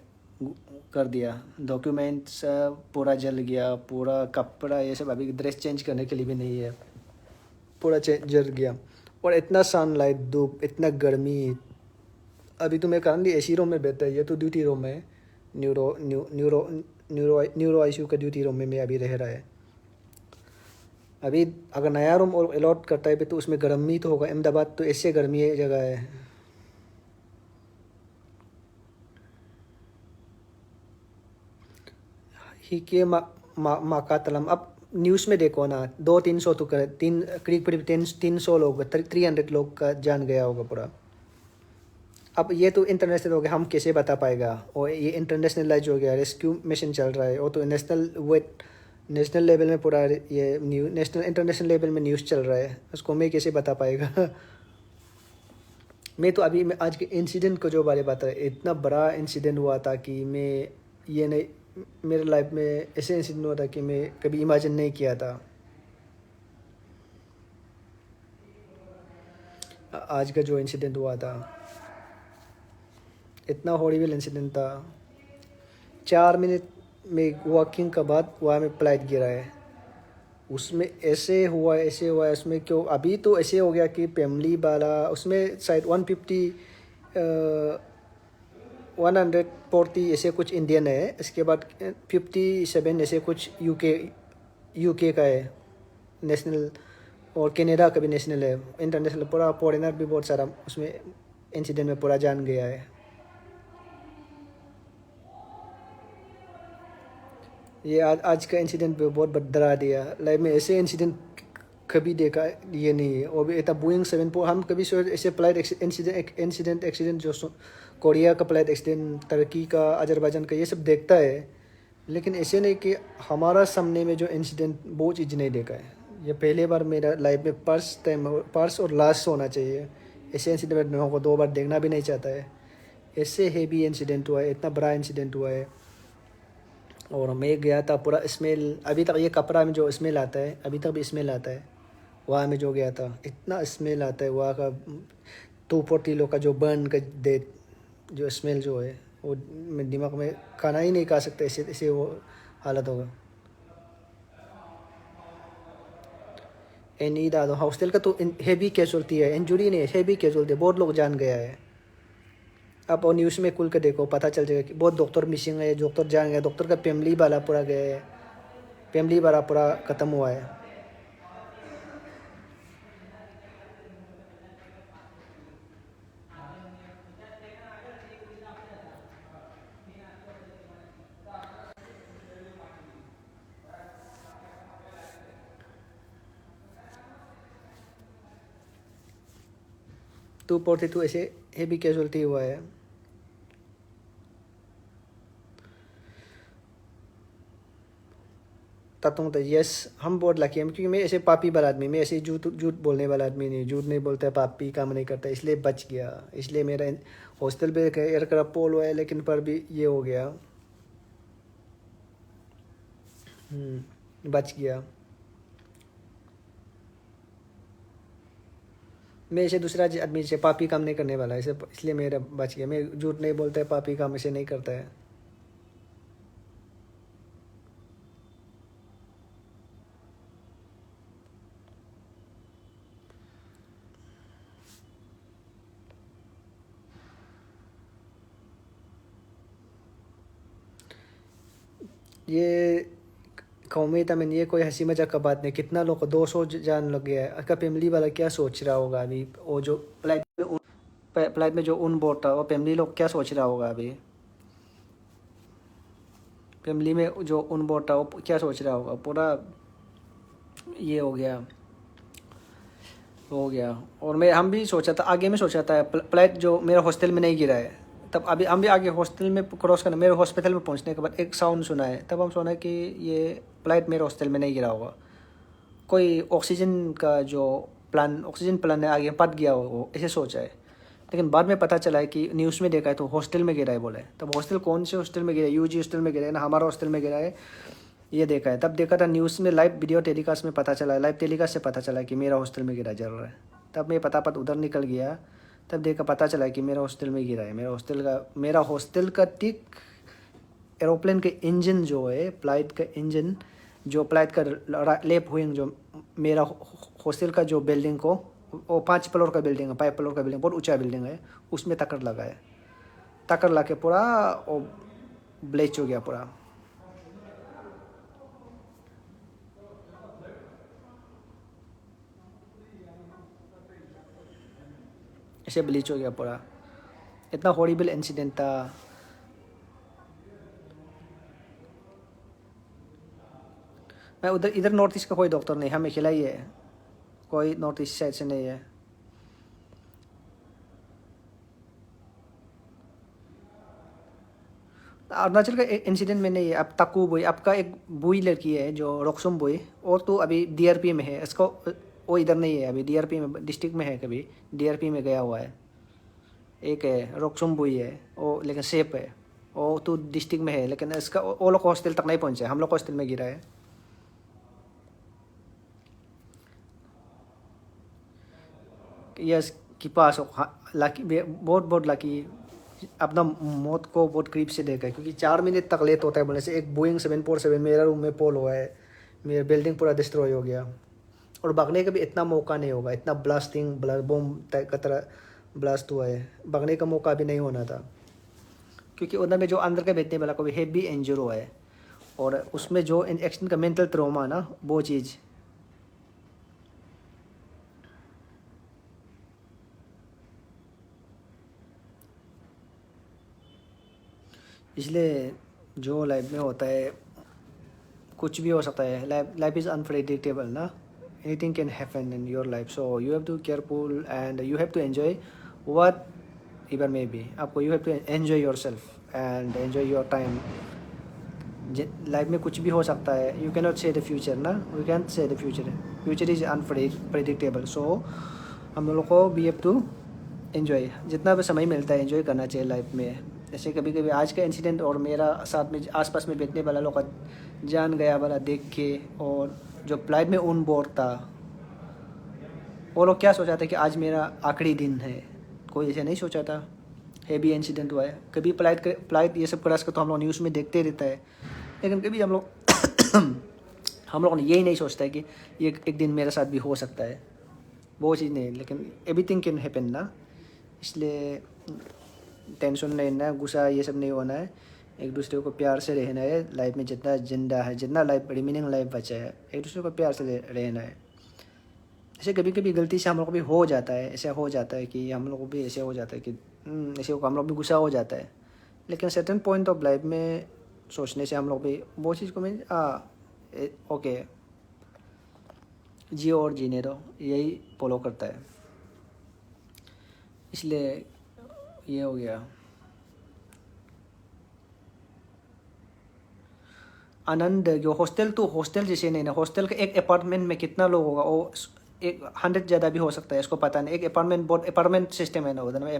कर दिया। डॉक्यूमेंट्स पूरा जल गया, पूरा कपड़ा ये सब, अभी ड्रेस चेंज करने के लिए भी नहीं है, पूरा जल गया। और इतना सनलाइट, धूप, इतना गर्मी। अभी तो मैं करंटली एसी रूम में बैठा है, ये तो ड्यूटी रूम है, न्यूरो आईसीयू का ड्यूटी रूम में मैं अभी रह रहा है। अभी अगर नया रूम और अलॉट करता है तो उसमें गर्मी तो होगा। अहमदाबाद तो ऐसे गर्मी जगह है। ही के माकातलम। अब न्यूज़ में देखो ना, 200-300 तो कर तीन करीब करीब 300 लोग, 300 लोग का जान गया होगा पूरा। अब ये तो इंटरनेशनल हो गया, हम कैसे बता पाएगा। और ये इंटरनेशनलाइज हो गया, रेस्क्यू मिशन चल रहा है। और तो नेशनल लेवल में पूरा ये नेशनल इंटरनेशनल लेवल में न्यूज़ चल रहा है, उसको मैं कैसे बता पाएगा। मैं तो अभी मैं आज के इंसिडेंट को जो बारे बता रहा है, इतना बड़ा इंसिडेंट हुआ था कि मैं ये नहीं, मेरे लाइफ में ऐसे इंसिडेंट हुआ था कि मैं कभी इमेजिन नहीं किया था। आज का जो इंसिडेंट हुआ था इतना हॉरिबल इंसिडेंट था। 4 मिनट में वॉकिंग का बाद वहाँ में फ्लाइट गिरा है। उसमें ऐसे हुआ है उसमें, क्यों अभी तो ऐसे हो गया कि फैमिली वाला उसमें शायद 140 ऐसे कुछ इंडियन है, इसके बाद 57 ऐसे कुछ यूके का है नेशनल, और कनाडा का भी नेशनल है, इंटरनेशनल। पूरा फॉरेनर भी बहुत सारा उसमें इंसिडेंट में पूरा जान गया है। ये आज का इंसिडेंट पे बहुत डरा दिया। लाइफ में ऐसे इंसिडेंट कभी देखा ये नहीं है। और भी इतना बोइंग 7 हम कभी ऐसे फ्लाइट एक्सीडेंट जो कोरिया का फ्लाइट एक्सीडेंट, तुर्की का, अजरबैजान का, ये सब देखता है, लेकिन ऐसे नहीं कि हमारा सामने में जो इंसिडेंट वो चीज़ नहीं देखा है। ये पहले बार मेरा लाइफ में पर्स और लास्ट होना चाहिए। ऐसे इंसिडेंट मैं को 2 बार देखना भी नहीं चाहता है। ऐसे हेवी इंसिडेंट हुआ है, इतना बड़ा इंसिडेंट हुआ है। और मैं गया था, पूरा स्मेल अभी तक, ये कपड़ा में जो स्मेल आता है अभी तक भी स्मेल आता है। वहाँ में जो गया था इतना स्मेल आता है वहाँ का, 240 लोग का जो बर्न का डेथ जो स्मेल जो है, वो मेरे दिमाग में खाना ही नहीं खा सकता, ऐसे ऐसे वो हालत होगा। एनी दादो हॉस्टल का तो हेवी कैजुअल्टी है, इंजरी नहीं है, हेवी कैजुअल्टी, बहुत लोग जान गया है। अब और न्यूज़ में खुल के देखो, पता चल जाएगा कि बहुत डॉक्टर मिसिंग है, डॉक्टर जान गया, डॉक्टर का फैमिली वाला पूरा गया है, फैमिली वाला पूरा ख़त्म हुआ है। तो पड़ते तो ऐसे हेवी कैजुअल्टी हुआ है। ताता हूँ तो यस, हम बहुत लकी हैं, क्योंकि मैं ऐसे पापी वाला आदमी, मैं ऐसे झूठ झूठ बोलने वाला आदमी नहीं, झूठ नहीं बोलता, पापी काम नहीं करता, इसलिए बच गया। इसलिए मेरा हॉस्टल पे एयरक्राफ्ट पोल हुआ है, लेकिन पर भी ये हो गया, बच गया। मैं ऐसे दूसरा आदमी से पापी काम नहीं करने वाला, ऐसे इसलिए मेरा बच गया। मैं झूठ नहीं बोलता है, पापी काम ऐसे नहीं करता है। ये कौमी तमन, ये कोई हंसी मजाक का बात नहीं। कितना लोग, 200 जान लग गया है। उसका फैमिली वाला क्या सोच रहा होगा अभी, वो जो फ्लाइट में जो उन बोर्ड था, वो फैमिली लोग क्या सोच रहा होगा अभी। फैमिली में जो उन बोर्ड था वो क्या सोच रहा होगा, पूरा ये हो गया। और हम भी सोचा था, आगे में सोचा था फ्लाइट जो मेरा हॉस्टल में नहीं गिरा है, तब अभी हम भी आगे हॉस्टल में क्रॉस करना, मेरे हॉस्पिटल में पहुंचने के बाद एक साउंड सुना है, तब हम सुना कि ये फ्लाइट मेरे हॉस्टल में नहीं गिरा होगा, कोई ऑक्सीजन का जो ऑक्सीजन प्लान है आगे फट गया हो, ऐसे सोचा है। लेकिन बाद में पता चला है कि न्यूज़ में देखा है तो हॉस्टल में गिरा है बोला है। तब हॉस्टल कौन से हॉस्टल में गिरा है, यूजी हॉस्टल में गिरा है ना हमारा हॉस्टल में गिरा है, ये देखा है। तब देखा था न्यूज़ में, लाइव वीडियो टेलीकास्ट में पता चला, लाइव टेलीकास्ट से पता चला कि मेरा हॉस्टल में गिरा जरूर है। तब मैं पतापत उधर निकल गया, तब देखा पता चला कि मेरा हॉस्टल में गिरा है। मेरा हॉस्टल का ठीक एरोप्लेन के इंजन जो है, फ्लाइट का इंजन जो फ्लाइट का लेफ्ट विंग जो मेरा हॉस्टल का जो बिल्डिंग को, वो 5 फ्लोर का बिल्डिंग है, 5 फ्लोर का बिल्डिंग, बहुत ऊंचा बिल्डिंग है, उसमें टक्कर लगा है। टक्कर लगा के पूरा वो ब्लेच हो गया, पूरा ऐसे ब्लीच हो गया पूरा। इतना हॉरिबल इंसिडेंट था। मैं उधर इधर नॉर्थ ईस्ट का कोई डॉक्टर नहीं, हमें अकेला ही है, कोई नॉर्थ ईस्ट साइड से नहीं है। अरुणाचल का इंसिडेंट में नहीं है। अब तक्कू बुई, आपका एक बुई लड़की है जो रोक्सुम बुई, और तो अभी डीआरपी में है, इसको वो इधर नहीं है अभी, डीआरपी में डिस्ट्रिक्ट में है, कभी डीआरपी में गया हुआ है। एक है रोक्सुम बुई है वो, लेकिन सेफ है, वो तो डिस्ट्रिक्ट में है, लेकिन इसका वो लोग हॉस्टल तक नहीं पहुंचे, हम लोग हॉस्टल में गिरा है। यस कि पास हो, लकी, बहुत बहुत लकी, अपना मौत को बहुत करीब से देखा है, क्योंकि 4 मिनट तक लेट होता है बोलने से। एक बोइंग 747 मेरा रूम में पोल हुआ है, मेरा बिल्डिंग पूरा डिस्ट्रॉय हो गया, और भागने का भी इतना मौका नहीं होगा, इतना ब्लास्टिंग बम का तरह ब्लास्ट हुआ है, भागने का मौका भी नहीं होना था, क्योंकि उधर में जो अंदर का बैठने वाला को भी हेवी इंजर हुआ है, और उसमें जो एक्शन का मेंटल ट्रॉमा ना, वो चीज़। इसलिए जो लाइफ में होता है, कुछ भी हो सकता है, लाइफ इज़ अनप्रेडिक्टेबल ना, anything can happen in your life, so you have to careful and you have to enjoy whatever may be. आपको you have to enjoy yourself and enjoy your time. Life में कुछ भी हो सकता है, you can not say the future ना, we can say the future, future is unpredictable. So हम लोग को वी हैव टू एंजॉय, जितना भी समय मिलता है एंजॉय करना चाहिए लाइफ में। जैसे कभी कभी आज का इंसिडेंट और मेरा साथ में आसपास में बैठने वाला लोग का जान गया वाला देख के, और जो फ्लाइट में ऑन बोर्ड था, वो लोग क्या सोचा था कि आज मेरा आखिरी दिन है, कोई ऐसे नहीं सोचा था। हेवी इंसिडेंट हुआ है, कभी फ्लाइट ये सब क्रैश का तो हम लोग न्यूज़ में देखते रहता है, लेकिन कभी हम लोग हम लोग ने यही नहीं सोचता है कि ये एक दिन मेरे साथ भी हो सकता है, वो चीज़ नहीं। लेकिन एवरीथिंग कैन हैपन ना, इसलिए टेंशन नहीं लेना, गुस्सा ये सब नहीं होना है, एक दूसरे को प्यार से रहना है। लाइफ में जितना जिंदा है, जितना लाइफ रिमेनिंग लाइफ बचा है, एक दूसरे को प्यार से रहना है। ऐसे कभी कभी गलती से हम लोग को भी हो जाता है, ऐसा हो जाता है कि हम लोग को भी ऐसे हो जाता है कि ऐसे हम लोग भी गुस्सा हो जाता है, लेकिन सर्टेन पॉइंट ऑफ लाइफ में सोचने से हम लोग भी वो चीज़ को ओके जियो और जीने दो, यही फॉलो करता है। इसलिए ये हो गया। आनंद जो हॉस्टल तो हॉस्टल जैसे नहीं ना, हॉस्टल का एक अपार्टमेंट में कितना लोग होगा, वो एक 100 ज़्यादा भी हो सकता है, इसको पता नहीं। एक अपार्टमेंट, बहुत अपार्टमेंट सिस्टम है ना उधर में।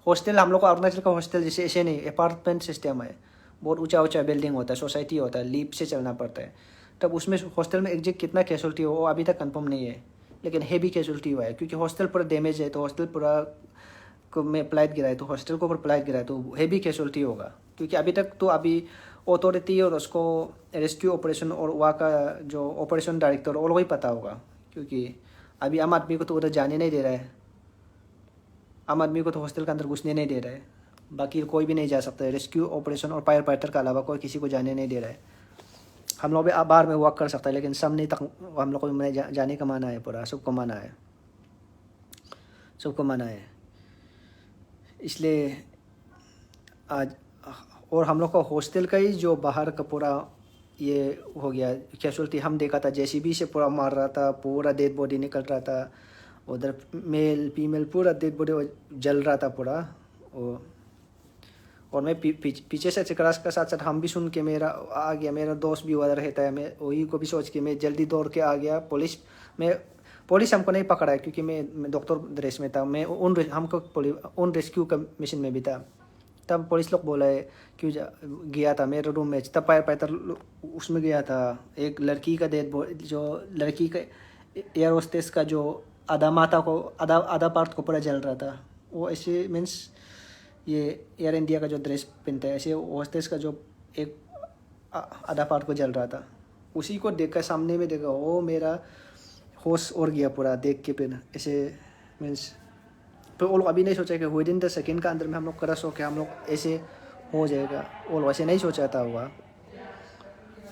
हॉस्टल हम लोग को अरुणाचल का हॉस्टल जैसे ऐसे नहीं, अपार्टमेंट सिस्टम है, बहुत ऊंचा ऊंचा बिल्डिंग होता है, सोसाइटी होता है, लीप से चलना पड़ता है। तब उसमें हॉस्टल में एग्जैक्ट कितना कैजुअलिटी हो वो अभी तक कंफर्म नहीं है, लेकिन हेवी कैजुअलिटी हुआ है, क्योंकि हॉस्टल पूरा डैमेज है, तो हॉस्टल पूरा को में फ्लाइट गिरा है, तो हॉस्टल के ऊपर फ्लाइट गिरा है, तो हेवी कैजुअलिटी होगा। क्योंकि अभी तक तो अभी अथॉरिटी और उसको रेस्क्यू ऑपरेशन और वहाँ का जो ऑपरेशन डायरेक्टर और वही पता होगा, क्योंकि अभी आम आदमी को तो उधर जाने नहीं दे रहा है, आम आदमी को तो हॉस्टल के अंदर घुसने नहीं दे रहा है, बाकी कोई भी नहीं जा सकता है, रेस्क्यू ऑपरेशन और फायर फाइटर के अलावा कोई किसी को जाने नहीं दे रहा है। हम लोग भी बाहर में वर्क कर सकता है, लेकिन सामने तक हम लोग को जाने का माना है, पूरा सबको माना है, सबको माना है। इसलिए आज और हम लोग का हॉस्टल का ही जो बाहर का पूरा ये हो गया कैजुअलिटी, हम देखा था जेसीबी से पूरा मार रहा था, पूरा डेड बॉडी निकल रहा था उधर, मेल फीमेल पूरा डेड बॉडी जल रहा था पूरा। और मैं पीछे से क्रॉस के साथ साथ हम भी सुन के मेरा आ गया, मेरा दोस्त भी उधर रहता है, मैं वही को भी सोच के मैं जल्दी दौड़ के आ गया। पुलिस हमको नहीं पकड़ा है क्योंकि मैं डॉक्टर ड्रेस में था, मैं हमको उन रेस्क्यू का मिशन में भी था। तब पुलिस लोग बोला है क्यों गया था मेरे रूम में, तब पैदल उसमें गया था। एक लड़की का जो लड़की का एयर होस्टेस का जो आधा माथा को आधा आधा पार्ट को पूरा जल रहा था, वो ऐसे मीन्स ये एयर इंडिया का जो ड्रेस पहनता है ऐसे होस्टेस का जो एक आधा पार्ट को जल रहा था, उसी को देखकर सामने में देखा, वो मेरा होश और गया पूरा देख के। फिर ऐसे मीन्स तो वो लोग अभी नहीं सोचा कि विद इन द सेकेंड का अंदर में हम लोग क्रश होकर हम लोग ऐसे हो जाएगा, वो लोग ऐसे नहीं सोचा था हुआ।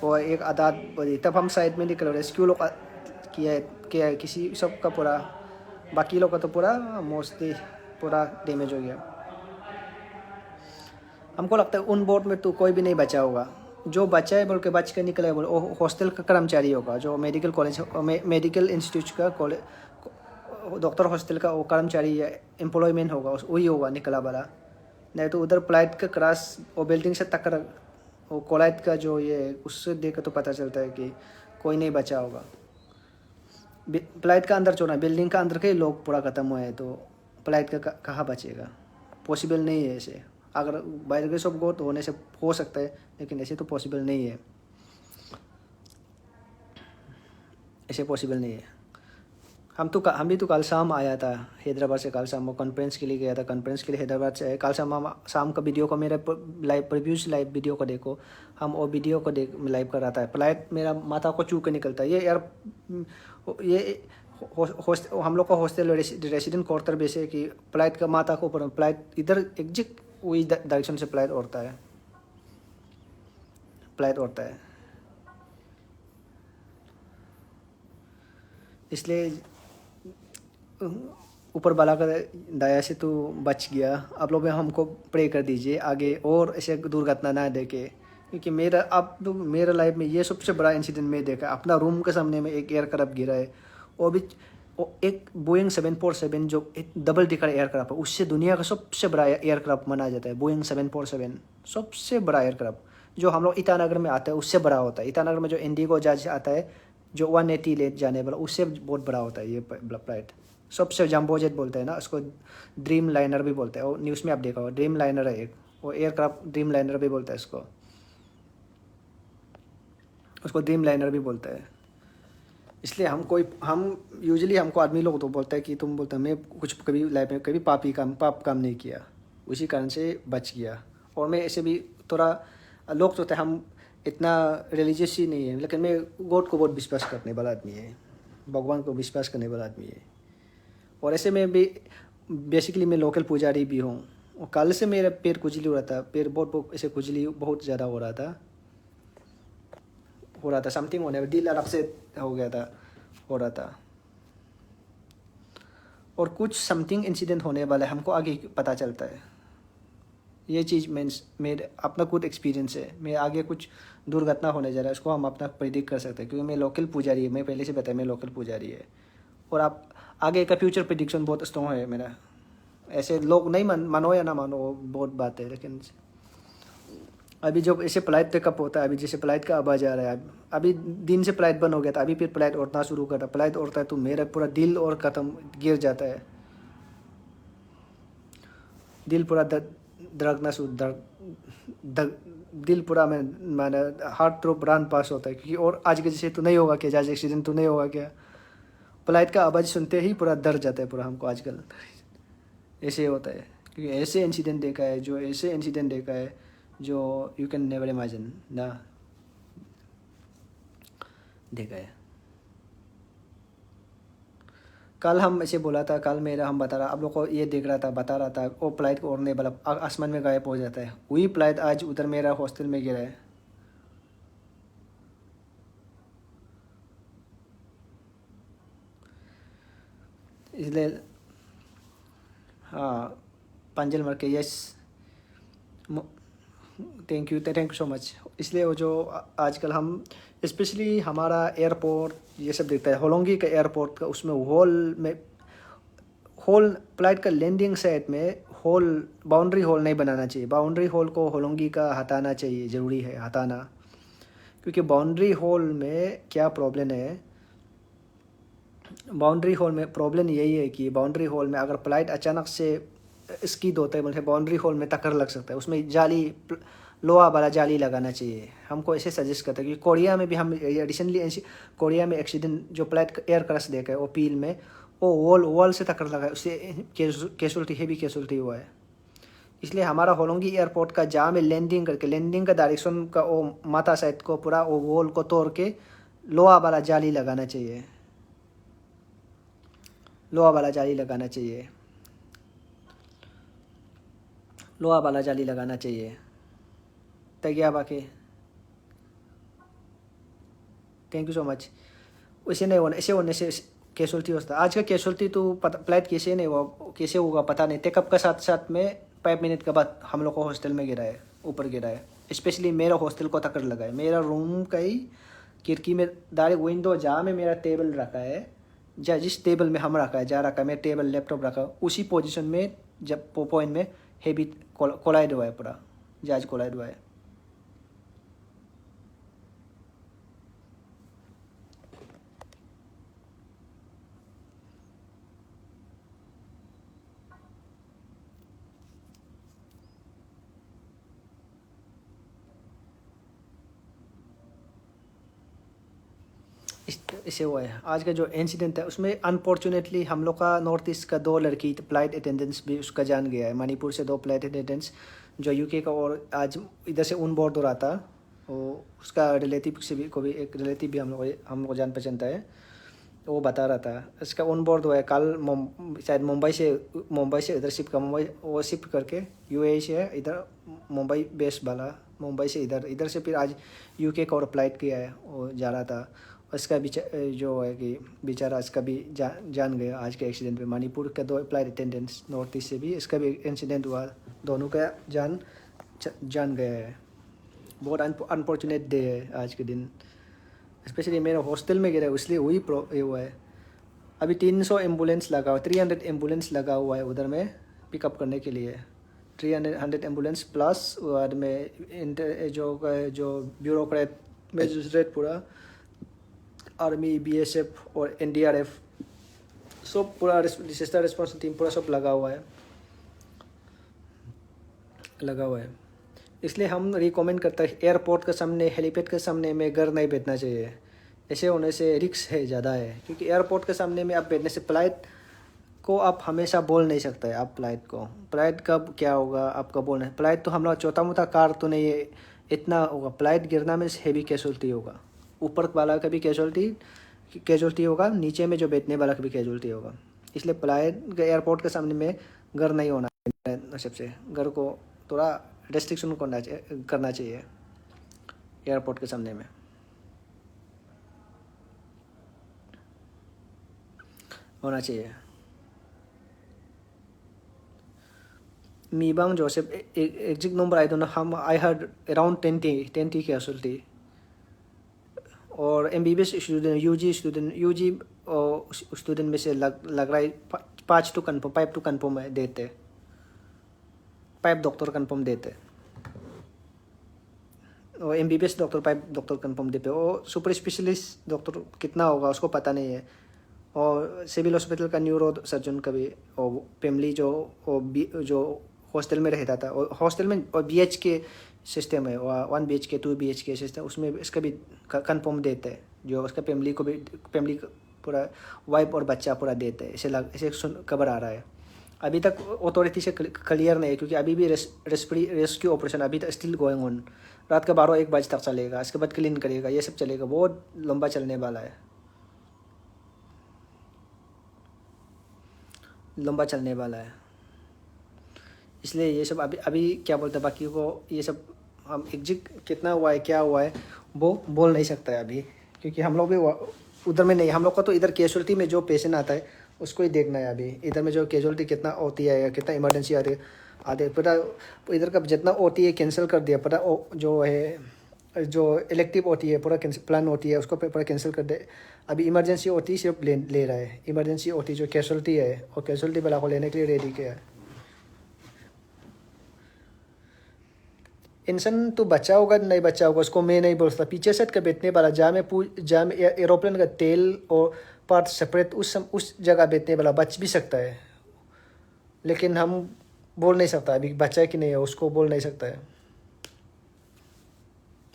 और एक आदात बड़ी तब हम साइड में निकल, रेस्क्यू लोग किया किसी सब का पूरा, बाकी लोग का तो पूरा मोस्टली पूरा डैमेज हो गया। हमको लगता है उन बोट में तो कोई भी नहीं बचा होगा, जो बचा है बोल के बच के निकला है बोल वो हॉस्टल का कर्मचारी होगा, जो मेडिकल कॉलेज मेडिकल इंस्टीट्यूट का कॉलेज डॉक्टर हॉस्टल का वो कर्मचारी या एम्प्लॉयमेंट होगा, वही होगा निकला वाला। नहीं तो उधर फ्लाइट का क्रैश वो बिल्डिंग से टक्कर वो कोलाइट का जो ये उससे देख कर तो पता चलता है कि कोई नहीं बचा होगा। फ्लाइट का अंदर छोड़ना, बिल्डिंग का अंदर के लोग पूरा ख़त्म हुए हैं तो फ्लाइट का कहाँ बचेगा, पॉसिबल नहीं है ऐसे। अगर by the grace of God होने से हो सकता है, लेकिन ऐसे तो पॉसिबल नहीं है, ऐसे पॉसिबल नहीं है। हम भी तो कल शाम आया था हैदराबाद से, कल शाम वो कॉन्फ्रेंस के लिए गया था, कॉन्फ्रेंस के लिए हैदराबाद से कल शाम का वीडियो को मेरा लाइव प्रीव्यूज लाइव वीडियो को देखो, हम वो वीडियो को देख लाइव कर रहा था। फ्लाइट मेरा माथा को चू के निकलता है ये यार, ये हम लोग का हॉस्टल रेसिडेंट क्वार्टर बेस है कि फ्लाइट का माथा को ऊपर, फ्लाइट इधर एग्जैक्ट वही डायरेक्शन से फ्लाइट उड़ता है, फ्लाइट उड़ता है। इसलिए ऊपर वाला का दया से तो बच गया। आप लोग हमको प्रे कर दीजिए आगे और ऐसे दुर्घटना ना देखे, क्योंकि मेरा लाइफ में ये सबसे बड़ा इंसिडेंट मैं देखा। अपना रूम के सामने में एक एयरक्राफ्ट गिरा है, वो भी एक बोइंग 747 जो एक डबल डिकर एयरक्राफ्ट है, उससे दुनिया का सबसे बड़ा एयरक्राफ्ट माना जाता है। बोइंग 747 सबसे बड़ा एयरक्राफ्ट जो हम लोग ईटानगर में आता है उससे बड़ा होता है। ईटानगर में जो इंडिगो जहाज आता है जो 180 ले जाने वाला, उससे बहुत बड़ा होता है ये फ्लाइट। सबसे जंबो जेट बोलते हैं ना उसको, ड्रीम लाइनर भी बोलते हैं। वो न्यूज़ में आप देखा हो, ड्रीम लाइनर है एक, वो एयरक्राफ्ट ड्रीम लाइनर भी बोलता है इसको, उसको ड्रीम लाइनर भी बोलता है। इसलिए हम यूजुअली हमको आदमी लोग तो बोलता है कि तुम बोलते मैं कुछ कभी लाइफ में कभी पाप काम नहीं किया, उसी कारण से बच गया। और मैं ऐसे भी थोड़ा लोग तो हम इतना रिलीजियस ही नहीं है, लेकिन मैं गॉड को बहुत विश्वास करने वाला आदमी है, भगवान को विश्वास करने वाला आदमी है। और ऐसे में भी बेसिकली मैं लोकल पुजारी भी हूँ। और कल से मेरा पैर खुजली हो रहा था, पैर बहुत ऐसे खुजली बहुत ज़्यादा हो रहा था समथिंग होने में, दिल अलग से हो गया था, हो रहा था। और कुछ समथिंग इंसिडेंट होने वाला है हमको आगे पता चलता है। ये चीज़ मेरे अपना खुद एक्सपीरियंस है, मैं आगे कुछ दुर्घटना होने जा रहा है उसको हम अपना प्रेडिक्ट कर सकते हैं, क्योंकि मैं लोकल पुजारी है, मैं पहले से बताया मैं लोकल पुजारी है। और आप आगे का फ्यूचर प्रेडिक्शन बहुत स्ट्रॉन्ग है मेरा। ऐसे लोग नहीं मानो या ना मानो वो बहुत बात है, लेकिन अभी जब ऐसे फ्लाइट टेकअप होता है, अभी जैसे फ्लाइट का आवाज़ आ रहा है, अभी दिन से फ्लाइट बंद हो गया था, अभी फिर फ्लाइट उड़ना शुरू करता, फ्लाइट उड़ता है तो मेरा पूरा दिल और ख़त्म गिर जाता है, दिल पूरा धड़कना शुरू दिल पूरा मैंने हार्ट थ्रोप रन पास होता है, क्योंकि और आज के जैसे तो नहीं होगा क्या, जैसे एक्सीडेंट तो नहीं होगा क्या, फ्लाइट का आवाज़ सुनते ही पूरा डर जाता है पूरा हमको आजकल। ऐसे होता है क्योंकि ऐसे इंसिडेंट देखा है जो यू कैन नेवर इमेजिन ना, देखा है। कल हम ऐसे बोला था, कल मेरा हम बता रहा आप लोग को ये देख रहा था, बता रहा था वो फ्लाइट को उड़ने वाला आसमान में गायब हो जाता है, वही फ्लाइट आज उधर मेरा हॉस्टल में गिरा है। इसलिए हाँ, पंजल मार के yes thank you so much. इसलिए वो जो आजकल हम स्पेशली हमारा एयरपोर्ट ये सब देखता है, होलोंगी का एयरपोर्ट का, उसमें होल फ्लाइट का लैंडिंग साइड में होल, बाउंड्री होल नहीं बनाना चाहिए। बाउंड्री होल को होलोंगी का हटाना चाहिए, ज़रूरी है हटाना। क्योंकि बाउंड्री होल में क्या प्रॉब्लम है, बाउंड्री होल में प्रॉब्लम यही है कि बाउंड्री होल में अगर फ्लाइट अचानक से स्कीड होता है बोलते बाउंड्री होल में टक्कर लग सकता है। उसमें जाली, लोहा वाला जाली लगाना चाहिए। हमको ऐसे सजेस्ट करता है क्योंकि कोरिया में भी हम रिसेंटली कोरिया में एक्सीडेंट जो फ्लाइट एयर क्रैश देखा है वो पील में, वो वॉल से टक्कर लगा है, उससे कैजुअल्टी, हेवी कैजुअल्टी हुआ है। इसलिए हमारा होलोंगी एयरपोर्ट का जहाँ में लैंडिंग करके, लैंडिंग का डायरेक्शन का वो माथा साइड को पूरा वो वॉल को तोड़ के लोहा वाला जाली लगाना चाहिए, लोहा वाला जाली लगाना चाहिए, लोहा वाला जाली लगाना चाहिए। तैयार बाकी थैंक यू सो मच। वैसे नहीं होना, ऐसे होने से कैजुअल्टी होता है। आज का कैजुअल्टी तो पता फ्लाइट कैसे नहीं हुआ, कैसे होगा पता नहीं। टेकअप का साथ साथ में 5 मिनट के बाद हम लोग को हॉस्टल में गिरा है, ऊपर गिरा है। स्पेशली मेरा हॉस्टल को टक्कर लगा है। मेरा रूम का ही खिड़की में डायरेक्ट विंडो जहाँ में मेरा टेबल रखा है, जिस टेबल में हम रखा है, जहाँ रखा है मेरा टेबल लैपटॉप रखा है, उसी पोजीशन में जब पॉइंट में हेवी कोलाइड हुआ है, पूरा जहाज कोलाइड हुआ है। इससे हुआ है। आज का जो इंसिडेंट है उसमें अनफॉर्चुनेटली हम लोग का नॉर्थ ईस्ट का 2 लड़की फ्लाइट अटेंडेंस भी उसका जान गया है। मणिपुर से 2 फ्लाइट अटेंडेंस जो यूके का, और आज इधर से ऑन बोर्ड हो रहा था, वो उसका रिलेटिव से भी, को भी एक रिलेटिव भी हम लोग जान पहचानता है, वो बता रहा था। इसका ऑन बोर्ड हुआ है कल, शायद मुंबई से इधर शिफ्ट का, मुंबई वो शिफ्ट करके यूएई से है इधर, मुंबई बेस वाला, मुंबई से इधर से फिर आज यूके का और फ्लाइट किया है, वो जा रहा था। उसका जो है कि बेचारा इसका भी जान गया आज के एक्सीडेंट में। मणिपुर के 2 फ्लाइट अटेंडेंट्स नॉर्थ ईस्ट से भी, इसका भी इंसिडेंट हुआ, दोनों का जान गया है। बहुत अनफॉर्चुनेट डे है आज के दिन। स्पेशली मेरा हॉस्टल में गिरा है, इसलिए वही ये हुआ है। अभी 300 एम्बुलेंस लगा हुआ, 300 एम्बुलेंस लगा हुआ है उधर में पिकअप करने के लिए। 300 एम्बुलेंस प्लस बाद में जो ब्यूरोक्रेट मजिस्ट्रेट पूरा, आर्मी, बीएसएफ और एनडीआरएफ सब, पूरा डिजास्टर रिस्पॉन्स टीम पूरा सब लगा हुआ है। इसलिए हम रिकमेंड करते हैं एयरपोर्ट के सामने, हेलीपैड के सामने में घर नहीं बैठना चाहिए। ऐसे होने से रिस्क है, ज़्यादा है। क्योंकि एयरपोर्ट के सामने में आप बैठने से फ्लाइट को आप हमेशा बोल नहीं सकते। आप फ्लाइट कब क्या होगा आपका बोलना है। फ्लाइट तो हम लोग छोटा मोटा कार तो नहीं है, इतना होगा। फ्लाइट गिरना में हेवी कैजुअल्टी होगा, ऊपर वाला का भी कैजुअल्टी होगा, नीचे में जो बैठने वाला का भी कैजुअल्टी होगा। इसलिए फ्लाइट एयरपोर्ट के सामने में घर नहीं होना है। सबसे घर को थोड़ा रेस्ट्रिक्शन करना चाहिए एयरपोर्ट के सामने में होना चाहिए। मीबांग Joseph exact number I don't know, I heard around 20 casualty. और एमबीबीएस स्टूडेंट, यूजी स्टूडेंट में से लग रहा है 5 टू कन्फर्म देते, 5 डॉक्टर कन्फर्म देते। और एमबीबीएस डॉक्टर 5 डॉक्टर कन्फर्म देते। और सुपर स्पेशलिस्ट डॉक्टर कितना होगा उसको पता नहीं है। और सिविल हॉस्पिटल का न्यूरो सर्जन का भी, और फैमिली जो हॉस्टल में रहता था, और हॉस्टल में और BHK सिस्टम है, 1 BHK 2 BHK सिस्टम, उसमें इसका भी कन्फर्म देते हैं। जो उसका फैमिली पूरा वाइफ और बच्चा पूरा देते हैं। ऐसे खबर आ रहा है। अभी तक अथॉरिटी से क्लियर नहीं है, क्योंकि अभी भी रेस्क्यू ऑपरेशन अभी तक स्टिल गोइंग ऑन। रात का 12-1 बजे तक चलेगा। इसके बाद क्लीन करेगा, ये सब चलेगा, बहुत लंबा चलने वाला है, लंबा चलने वाला है। इसलिए ये सब अभी क्या बोलते हैं बाकी को, ये सब हम एग्जैक्ट कितना हुआ है क्या हुआ है वो बोल नहीं सकता है अभी, क्योंकि हम लोग भी उधर में नहीं। हम लोग का तो इधर कैजुअल्टी में जो पेशेंट आता है उसको ही देखना है अभी। इधर में जो कैजुअल्टी कितना होती है या कितना इमरजेंसी आती है आधे पता इधर का जितना ओटी है कैंसिल कर दिया, पता जो है जो इलेक्टिव ओटी है पूरा कैंसिल, प्लान ओटी है उसको पूरा कैंसिल कर दे। अभी इमरजेंसी ओटी सिर्फ ले रहा है। इमरजेंसी ओटी जो कैजुअल्टी है और कैजुअल्टी वाला को लेने के लिए रेडी किया है। इंसान तो बचा होगा नहीं बचा होगा उसको मैं नहीं बोल सकता। पीछे सेट का बैठने वाला जहाँ में एरोप्लेन का तेल और पार्ट सेपरेट उस जगह बैठने वाला बच भी सकता है, लेकिन हम बोल नहीं सकता अभी बचा है कि नहीं है, उसको बोल नहीं सकता है।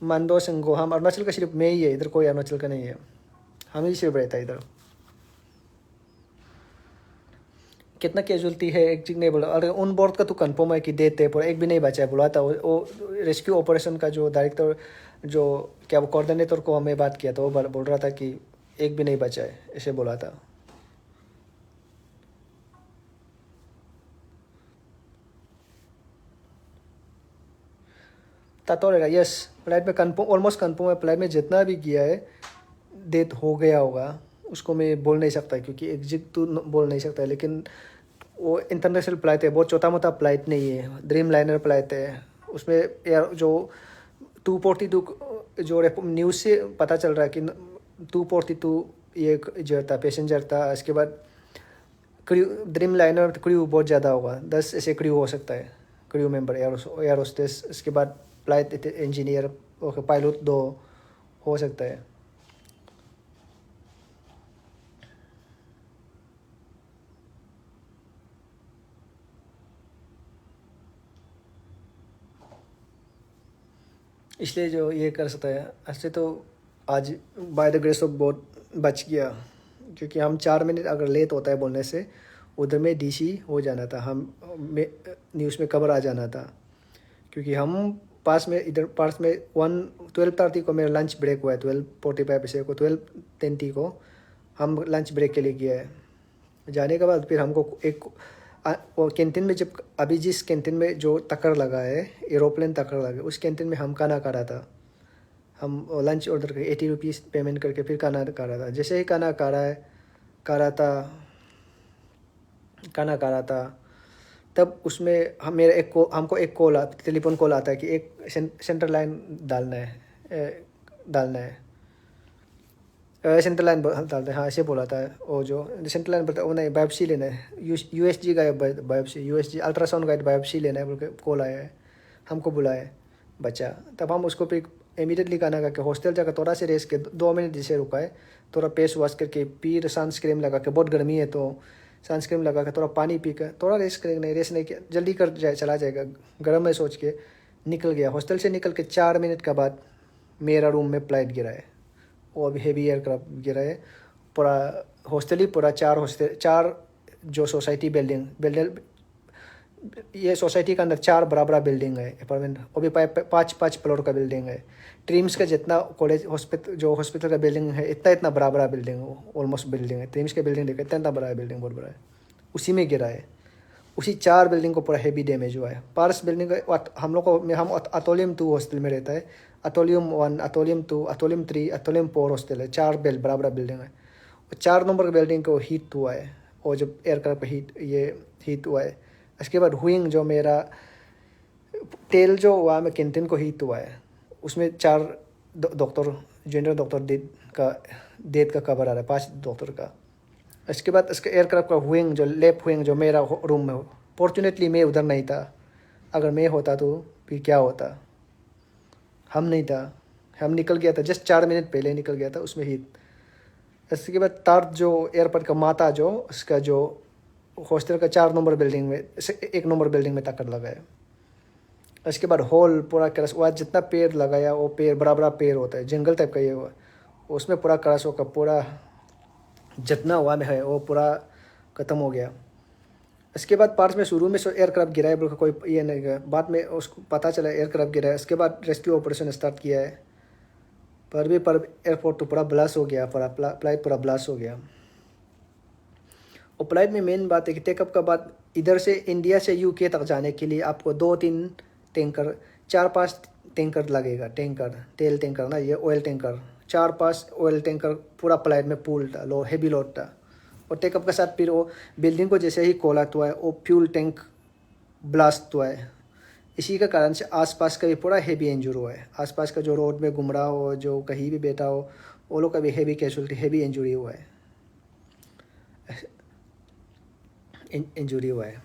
मानदो संगो हम अरुणाचल का सिर्फ मैं ही है, इधर कोई अरुणाचल का नहीं है, हम ही सिर्फ रहता है इधर। कितना कैजुअलिटी है एक चीज नहीं बोला। अरे उन बोर्ड का तो कंफर्म है कि देते पूरा एक भी नहीं बचा है, बोला था वो रेस्क्यू ऑपरेशन का जो डायरेक्टर जो क्या वो कोऑर्डिनेटर को हमें बात किया था, वो बोल रहा था कि एक भी नहीं बचा है, ऐसे बोला था। तो रहेगा यस, फ्लाइट में कंफर्म ऑलमोस्ट कंफर्म है। फ्लाइट में जितना भी किया है डेथ हो गया होगा, उसको मैं बोल नहीं सकता क्योंकि एग्जैक्ट तो बोल नहीं सकता, लेकिन वो इंटरनेशनल फ्लाइट है, बहुत छोटा मोटा फ्लाइट नहीं है, ड्रीम लाइनर फ्लाइट है। उसमें एयर जो 242 जो न्यूज़ से पता चल रहा है कि 242 ये जो था पैसेंजर था। इसके बाद क्रू ड्रीम लाइनर क्रू बहुत ज़्यादा होगा, 10 ऐसे क्रू हो सकता है, क्रू मेंबर एयर होस्टेस। इसके बाद फ्लाइट इंजीनियर और पायलट 2 हो सकता है। इसलिए जो ये कर सकता है ऐसे तो आज बाय द ग्रेस ऑफ बहुत बच गया, क्योंकि हम 4 मिनट अगर लेट होता है बोलने से उधर में डीसी हो जाना था, हम न्यूज़ में खबर आ जाना था। क्योंकि हम पास में इधर पास में 12:30 को मेरा लंच ब्रेक हुआ है, 12:45 से को 12:30 को हम लंच ब्रेक के लिए गया है। जाने के बाद फिर हमको एक वो कैंटीन में, जब अभी जिस कैंटीन में जो टक्कर लगा है एरोप्लेन टक्कर लगा है, उस कैंटीन में हम खाना खा रहा था। हम लंच ऑर्डर करके 80 रुपीज़ पेमेंट करके फिर खाना खा रहा था। जैसे ही खाना खा रहा था तब उसमें हमको एक कॉल टेलीफोन कॉल आता है कि एक सेंटर लाइन डालना है सेंट्रल लाइन डालते हैं, हाँ ऐसे बोला था। वो जो सेंट्रल लाइन बोलता है वो नहीं, बायोप्सी लेना है, यूएसजी का बायोप्सी, यूएसजी अल्ट्रासाउंड का बायोप्सी लेना है बोल के कॉल आया है, हमको बुलाया बच्चा। तब हम उसको फिर इमीडिएटली खाना खा के हॉस्टल जाकर थोड़ा से रेस्ट के 2 मिनट जैसे रुका है, थोड़ा फेस वॉश करके फिर सनस्क्रीन लगा के, बहुत गर्मी है तो सनस्क्रीन लगा के थोड़ा पानी पी कर थोड़ा रेस्ट करेंगे, नहीं रेस्ट नहीं किया जल्दी कर जाए चला जाएगा गर्म है सोच के निकल गया। हॉस्टल से निकल के 4 मिनट के बाद मेरा रूम में फ्लाइट गिरा है, वो अभी हेवी एयरक्राफ्ट गिरा है। पूरा हॉस्टल ही पूरा 4 जो सोसाइटी बिल्डिंग ये सोसाइटी के अंदर 4 बड़ा बिल्डिंग है अपार्टमेंट, वो भी 5 फ्लोर का बिल्डिंग है। ट्रीम्स का जितना कॉलेज हॉस्पिटल का बिल्डिंग है इतना बड़ा बिल्डिंग ऑलमोस्ट बिल्डिंग है। ट्रीम्स का बिल्डिंग देखा इतना बड़ा बिल्डिंग, बहुत बड़ा है, उसी में गिरा है। उसी 4 बिल्डिंग को पूरा हेवी डैमेज हुआ है। पार्स बिल्डिंग का हम लोग को हम अतोलियम 2 हॉस्टल में रहता है, अतोलियम 1, अतोलियम 2, अतोलियम 3, अतोलियम 4 हॉस्टल है। 4 बड़ा बिल्डिंग है। 4 नंबर का बिल्डिंग को हीट हुआ है, और जब एयरक्राफ्ट हीट हुआ है। इसके बाद हुइंग जो मेरा टेल जो हुआ में कैंटीन को हीट हुआ है, उसमें 4 डॉक्टर जनरल डॉक्टर डेथ का खबर आ रहा है, 5 डॉक्टर का। इसके बाद इसका एयरक्राफ्ट का हुइंग जो लेफ्ट हुइंग जो मेरा रूम में, फॉर्चुनेटली मैं उधर नहीं था, अगर मैं होता तो फिर क्या होता, हम नहीं था, हम निकल गया था, जस्ट 4 मिनट पहले निकल गया था उसमें हीट। इसके बाद थर्ड जो एयरपोर्ट का माता जो उसका जो हॉस्टल का 4 नंबर बिल्डिंग में 1 नंबर बिल्डिंग में टक्कर लगा है। इसके बाद हॉल पूरा क्रश हुआ, जितना पेड़ लगाया वो पेड़ बड़ा पेड़ होता है, जंगल टाइप का ये हुआ, उसमें पूरा क्रश होकर पूरा जितना हुआ में है वो पूरा ख़त्म हो गया। इसके बाद पार्स में शुरू में एयरक्राफ्ट गिरा है बोल कोई ये नहीं गया, बाद में उसको पता चला एयरक्राफ्ट गिरा है। इसके बाद रेस्क्यू ऑपरेशन स्टार्ट किया है, पर एयरपोर्ट तो पूरा ब्लास्ट हो गया, पूरा फ्लाइट पूरा ब्लास्ट हो गया। और फ्लाइट में मेन बात है कि टेकअप का बाद इधर से इंडिया से यूके तक जाने के लिए आपको 2-3 टैंकर 4-5 टैंकर लगेगा, तेल टैंकर ना, ये ऑयल टैंकर 4-5 ऑयल टैंकर पूरा फ्लाइट में फुल था, हेवी लोड था। और टेकअप के साथ फिर वो बिल्डिंग को जैसे ही कॉल हुआ है वो फ्यूल टैंक ब्लास्ट हुआ है। इसी का कारण से आसपास का भी पूरा हेवी इंजर हुआ है। आसपास का जो रोड में घूम रहा हो, जो कहीं भी बैठा हो, वो लोग का भी हेवी कैजुअलिटी, हेवी इंजरी हुआ है, इंजरी हुआ है।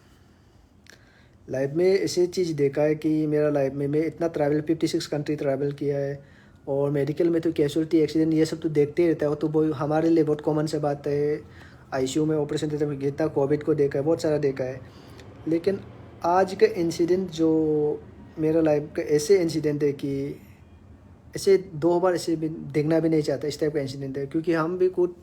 लाइफ में ऐसी चीज़ देखा है कि मेरा लाइफ में मैं इतना ट्रैवल 56 कंट्री ट्रैवल किया है, और मेडिकल में तो कैजुअलिटी, एक्सीडेंट, ये सब तो देखते ही रहता है। वो तो वो हमारे लिए बहुत कॉमन से बात है। आईसीयू में ऑपरेशन देते हुए जितना कोविड को देखा है, बहुत सारा देखा है। लेकिन आज का इंसिडेंट जो मेरा लाइफ का ऐसे इंसिडेंट है कि ऐसे 2 बार ऐसे भी देखना भी नहीं चाहता, इस टाइप का इंसिडेंट है। क्योंकि हम भी खुद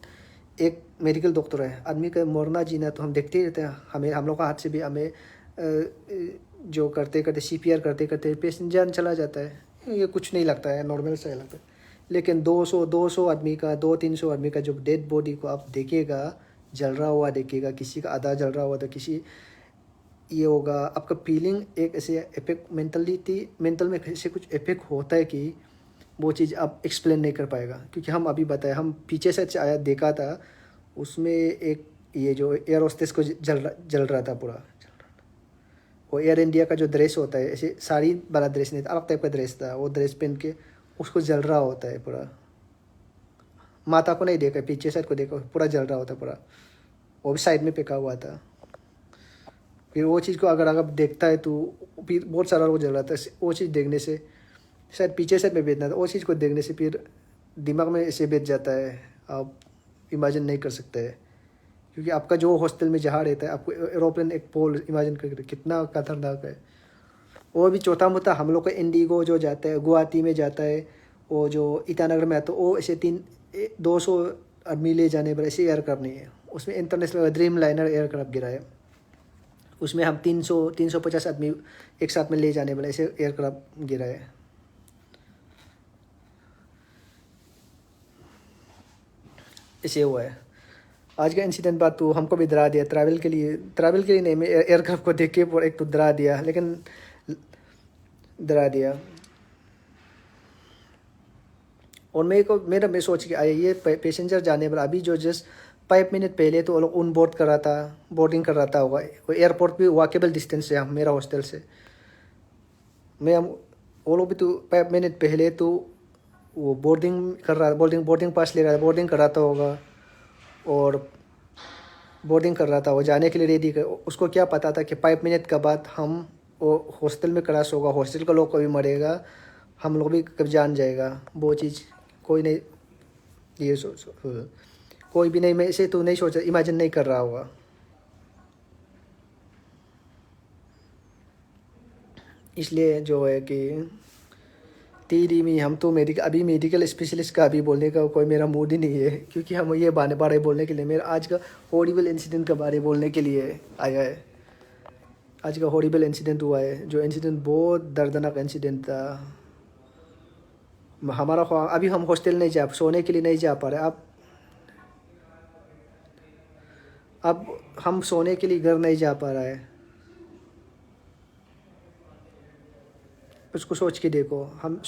एक मेडिकल डॉक्टर है, आदमी का मरना जीना तो हम देखते ही रहते हैं। हम लोग का हाथ से भी हमें जो करते करते सीपीआर करते करते पेशेंट जान चला जाता है, ये कुछ नहीं लगता है, नॉर्मल सा लगता है। लेकिन 200 आदमी का, 200-300 आदमी का जो डेड बॉडी को आप देखिएगा, जल रहा हुआ देखिएगा, किसी का आधा जल रहा हुआ तो किसी ये होगा, आपका फीलिंग एक ऐसे इफेक्ट, मेंटल में ऐसे कुछ इफेक्ट होता है कि वो चीज़ आप एक्सप्लेन नहीं कर पाएगा। क्योंकि हम अभी बताए, हम पीछे से आया देखा था, उसमें एक ये जो एयर होस्टेस को जल रहा था पूरा। वो एयर इंडिया का जो ड्रेस होता है, ऐसे साड़ी वाला ड्रेस नहीं था, अलग टाइप का ड्रेस था, वो ड्रेस पहन के उसको जल रहा होता है पूरा। माता को नहीं देखा, पीछे साइड को देखा, पूरा जल रहा होता पूरा। वो भी साइड में फेंका हुआ था। फिर वो चीज़ को अगर अगर देखता है तो फिर बहुत सारा लोग जल रहा था। वो चीज़ देखने से शायद पीछे साइड में बैठना था, वो चीज़ को देखने से फिर दिमाग में ऐसे बैठ जाता है, आप इमेजिन नहीं कर सकते हैं। क्योंकि आपका जो हॉस्टल में जहाँ रहता है, आपको एरोप्लेन एक पोल इमेजिन करके कितना खतरनाक है। वो भी छोटा मोटा हम लोग का इंडिगो जो जाता है गुवाहाटी में जाता है, वो जो ईटानगर में आता है, वो ऐसे 200 आदमी ले जाने पर ऐसे एयरक्राफ्ट नहीं है। उसमें इंटरनेशनल ड्रीम लाइनर एयरक्राफ्ट गिरा है, उसमें हम 350 आदमी एक साथ में ले जाने वाला ऐसे एयरक्राफ्ट गिरा है। ऐसे हुआ है। आज का इंसिडेंट बात तो हमको भी डरा दिया। ट्रैवल के लिए नहीं, मैं एयरक्राफ्ट को देख के एक तो डरा दिया, लेकिन डरा दिया। और मैं सोच के आया, ये पैसेंजर जाने पर अभी जो जस्ट 5 मिनट पहले तो वो लोग उन बोर्ड कर रहा था, बोर्डिंग कर रहा था होगा। वो एयरपोर्ट भी वॉकेबल डिस्टेंस है मेरा हॉस्टल से। वो लोग भी तो 5 मिनट पहले तो वो बोर्डिंग कर रहा, बोर्डिंग पास ले रहा था, बोर्डिंग कर रहा था होगा, और बोर्डिंग कर रहा था, वो जाने के लिए रेडी कर। उसको क्या पता था कि 5 मिनट के बाद हम वो हॉस्टल में क्रैश होगा, हॉस्टल का लोग कभी मरेगा, हम लोग भी कभी जान जाएगा। वो चीज़ कोई नहीं, ये कोई भी नहीं, मैं इसे तो नहीं सोचा, इमेजिन नहीं कर रहा होगा। इसलिए जो है कि तेरी में हम तो अभी मेडिकल स्पेशलिस्ट का अभी बोलने का कोई मेरा मूड ही नहीं है। क्योंकि हम ये बारे बोलने के लिए, मेरा आज का हॉरिबल इंसिडेंट के बारे बोलने के लिए आया है। आज का हॉरिबल इंसिडेंट हुआ है, जो इंसिडेंट बहुत दर्दनाक इंसिडेंट था। हमारा अभी हम हॉस्टल नहीं जा, सोने के लिए नहीं जा पा रहे। अब हम सोने के लिए घर नहीं जा पा रहा है। उसको सोच के देखो, हम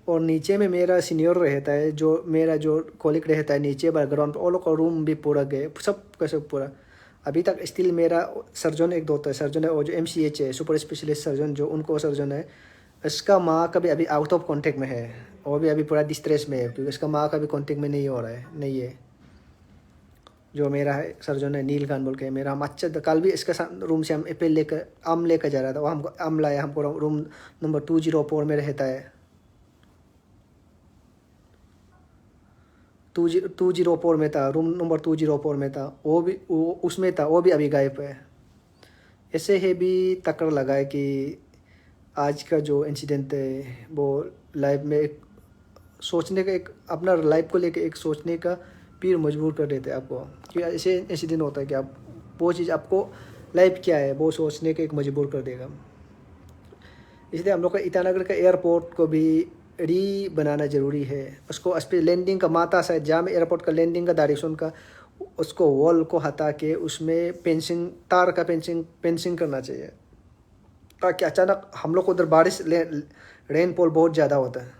और नीचे में मेरा सीनियर रहता है, मेरा जो कॉलिग रहता है नीचे बैकग्राउंड, वो लोग का रूम भी पूरा गए, सब का सब पूरा। अभी तक स्टिल मेरा सर्जन एक दो सर्जन है, वो जो MCH है, सुपर स्पेशलिस्ट सर्जन, जो उनको सर्जन है, इसका माँ का भी अभी आउट ऑफ कॉन्टेक्ट में है। वो भी अभी पूरा डिस्ट्रेस में है, क्योंकि इसका माँ का भी कॉन्टेक्ट में नहीं हो रहा है, नहीं है। जो मेरा है सर्जन है नील खान बोल के, मेरा हम अच्छा कल भी इसका रूम से हम एप्पल लेकर आम लेकर जा रहा था, वो हमको आम लाया, हमको रूम नंबर 204 में रहता है, 204 में था, रूम नंबर 204 में था। वो उसमें था, वो भी अभी गायब है। ऐसे है भी टक्कर लगा है कि आज का जो इंसिडेंट है वो लाइफ में एक सोचने का, एक अपना लाइफ को लेके एक सोचने का पीर मजबूर कर देते हैं आपको। कि ऐसे इंसिडेंट होता है कि आप वो चीज़, आपको लाइफ क्या है वो सोचने का एक मजबूर कर देगा। इसलिए हम लोग का ईटानगर का एयरपोर्ट को भी री बनाना ज़रूरी है। उसको उस पर लैंडिंग का माता साइड, जहाँ में एयरपोर्ट का लैंडिंग का डायरेक्शन का, उसको वॉल को हटा के उसमें पेंसिंग, तार का पेंसिंग करना चाहिए, ताकि अचानक हम लोग को उधर बारिश रेनफॉल बहुत ज़्यादा होता है।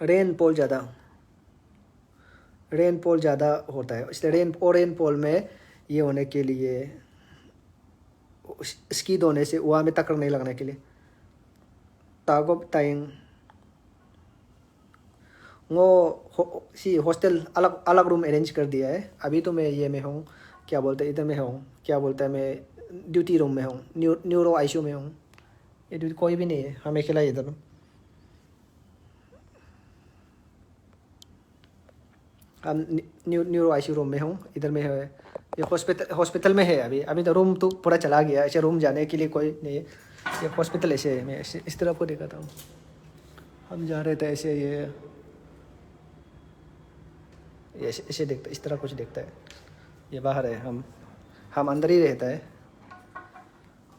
रेनफॉल ज़्यादा होता है, इसलिए रेनफॉल में ये होने के लिए, स्की होने से वहाँ में टक्कर नहीं लगने के लिए तागोब ताइंग वो सी हॉस्टल अलग अलग रूम अरेंज कर दिया है। अभी तो मैं ये में हूँ, क्या बोलते हैं, इधर में हूँ, क्या बोलता है, मैं ड्यूटी रूम में हूँ, न्यूरो आईसीयू में हूँ। ये ड्यूटी कोई भी नहीं है, हम अकेला ही इधर। हम न्यूरो आईसीयू रूम में हूँ, इधर में है। ये हॉस्पिटल में है अभी। अभी तो रूम तो पूरा चला गया, ऐसे रूम जाने के लिए कोई नहीं है। ये हॉस्पिटल ऐसे है, मैं इस तरफ को दिखाता हूँ। हम जा रहे थे ऐसे, ये ऐसे देखता, इस तरह कुछ देखता है। ये बाहर है, हम अंदर ही रहता है।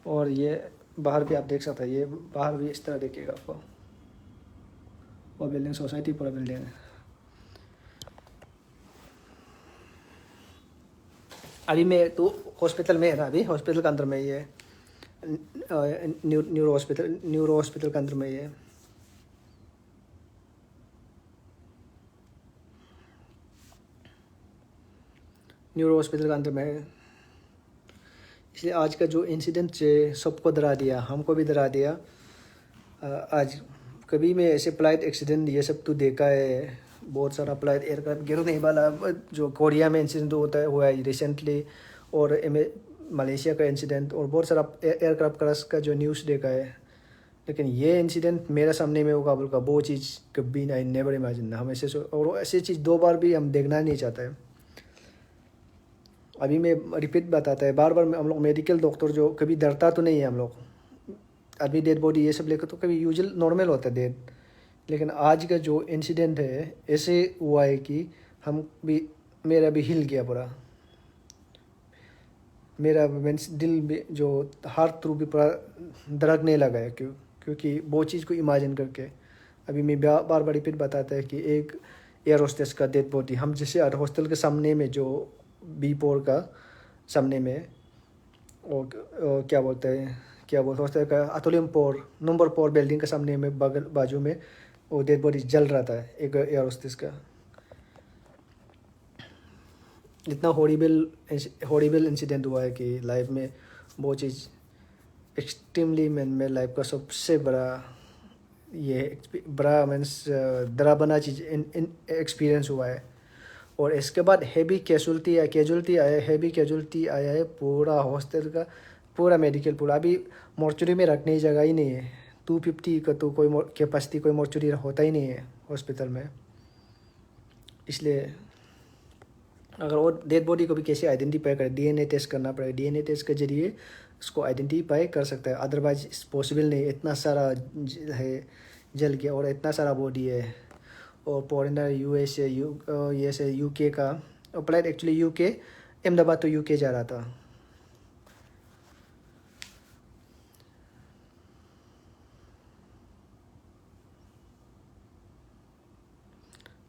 और ये बाहर भी आप देख सकते हैं, ये बाहर भी इस तरह देखिएगा आपको। वो बिल्डिंग सोसाइटी पूरा बिल्डिंग है। अभी मैं तो हॉस्पिटल में है ना, अभी हॉस्पिटल के अंदर में ये न्यूरो हॉस्पिटल के अंदर में ये। न्यूरो हॉस्पिटल के अंदर में है। इसलिए आज का जो इंसिडेंट है सबको डरा दिया, हमको भी डरा दिया। आज कभी मैं ऐसे फ्लाइट एक्सीडेंट ये सब तो देखा है, बहुत सारा फ्लाइट एयरक्राफ्ट गिरने वाला, जो कोरिया में इंसिडेंट होता है हुआ है रिसेंटली, और मलेशिया का इंसिडेंट, और बहुत सारा एयरक्राफ्ट क्रैश का जो न्यूज़ देखा है। लेकिन ये इंसिडेंट मेरे सामने में होगा बोल का वो चीज़ कभी आई नेवर इमेजिन। हम ऐसे और ऐसी चीज़ दो बार भी हम देखना नहीं चाहते हैं। अभी मैं रिपीट बताता है बार बार, हम लोग मेडिकल डॉक्टर जो कभी डरता तो नहीं है हम लोग। अभी डेड बॉडी ये सब लेकर तो कभी यूजुअल नॉर्मल होता है डेड। लेकिन आज का जो इंसिडेंट है ऐसे हुआ है कि हम भी, मेरा भी हिल गया पूरा। मेरा मीन्स दिल भी, जो हार्ट थ्रू भी पूरा धड़कने लगा है, क्योंकि वो चीज़ को इमेजिन करके। अभी मैं बार बार रिपीट बताता है कि एक एयर होस्टेस का डेड बॉडी, हम जैसे हॉस्टल के सामने में जो B4 का सामने में, और क्या बोलते हैं हॉस्टल का अतुलिमपुर नंबर 4 बिल्डिंग के सामने में बगल बाजू में वो डेड बॉडी जल रहा था, एक एयर होस्टेस का। इतना हॉरिबल इंसिडेंट हुआ है कि लाइफ में वो चीज़ एक्सट्रीमली में लाइफ का सबसे बड़ा, ये बड़ा मीन्स डरावना चीज़ एक्सपीरियंस हुआ है। और इसके बाद हैवी कैजुअल्टी आया है पूरा हॉस्टल का, पूरा मेडिकल पूरा। अभी मोर्चरी में रखने की जगह ही नहीं है। 250 का तो कोई कैपेसिटी, कोई मोर्चरी होता ही नहीं है हॉस्पिटल में। इसलिए अगर वो डेड बॉडी को भी कैसे आइडेंटिफाई करें, DNA टेस्ट करना पड़ेगा। DNA टेस्ट के जरिए उसको आइडेंटिफाई कर सकता है, अदरवाइज पॉसिबल नहीं। इतना सारा है जल गया, और इतना सारा बॉडी है। और फॉरेनर UK का फ्लाइट, एक्चुअली UK अहमदाबाद तो UK जा रहा था।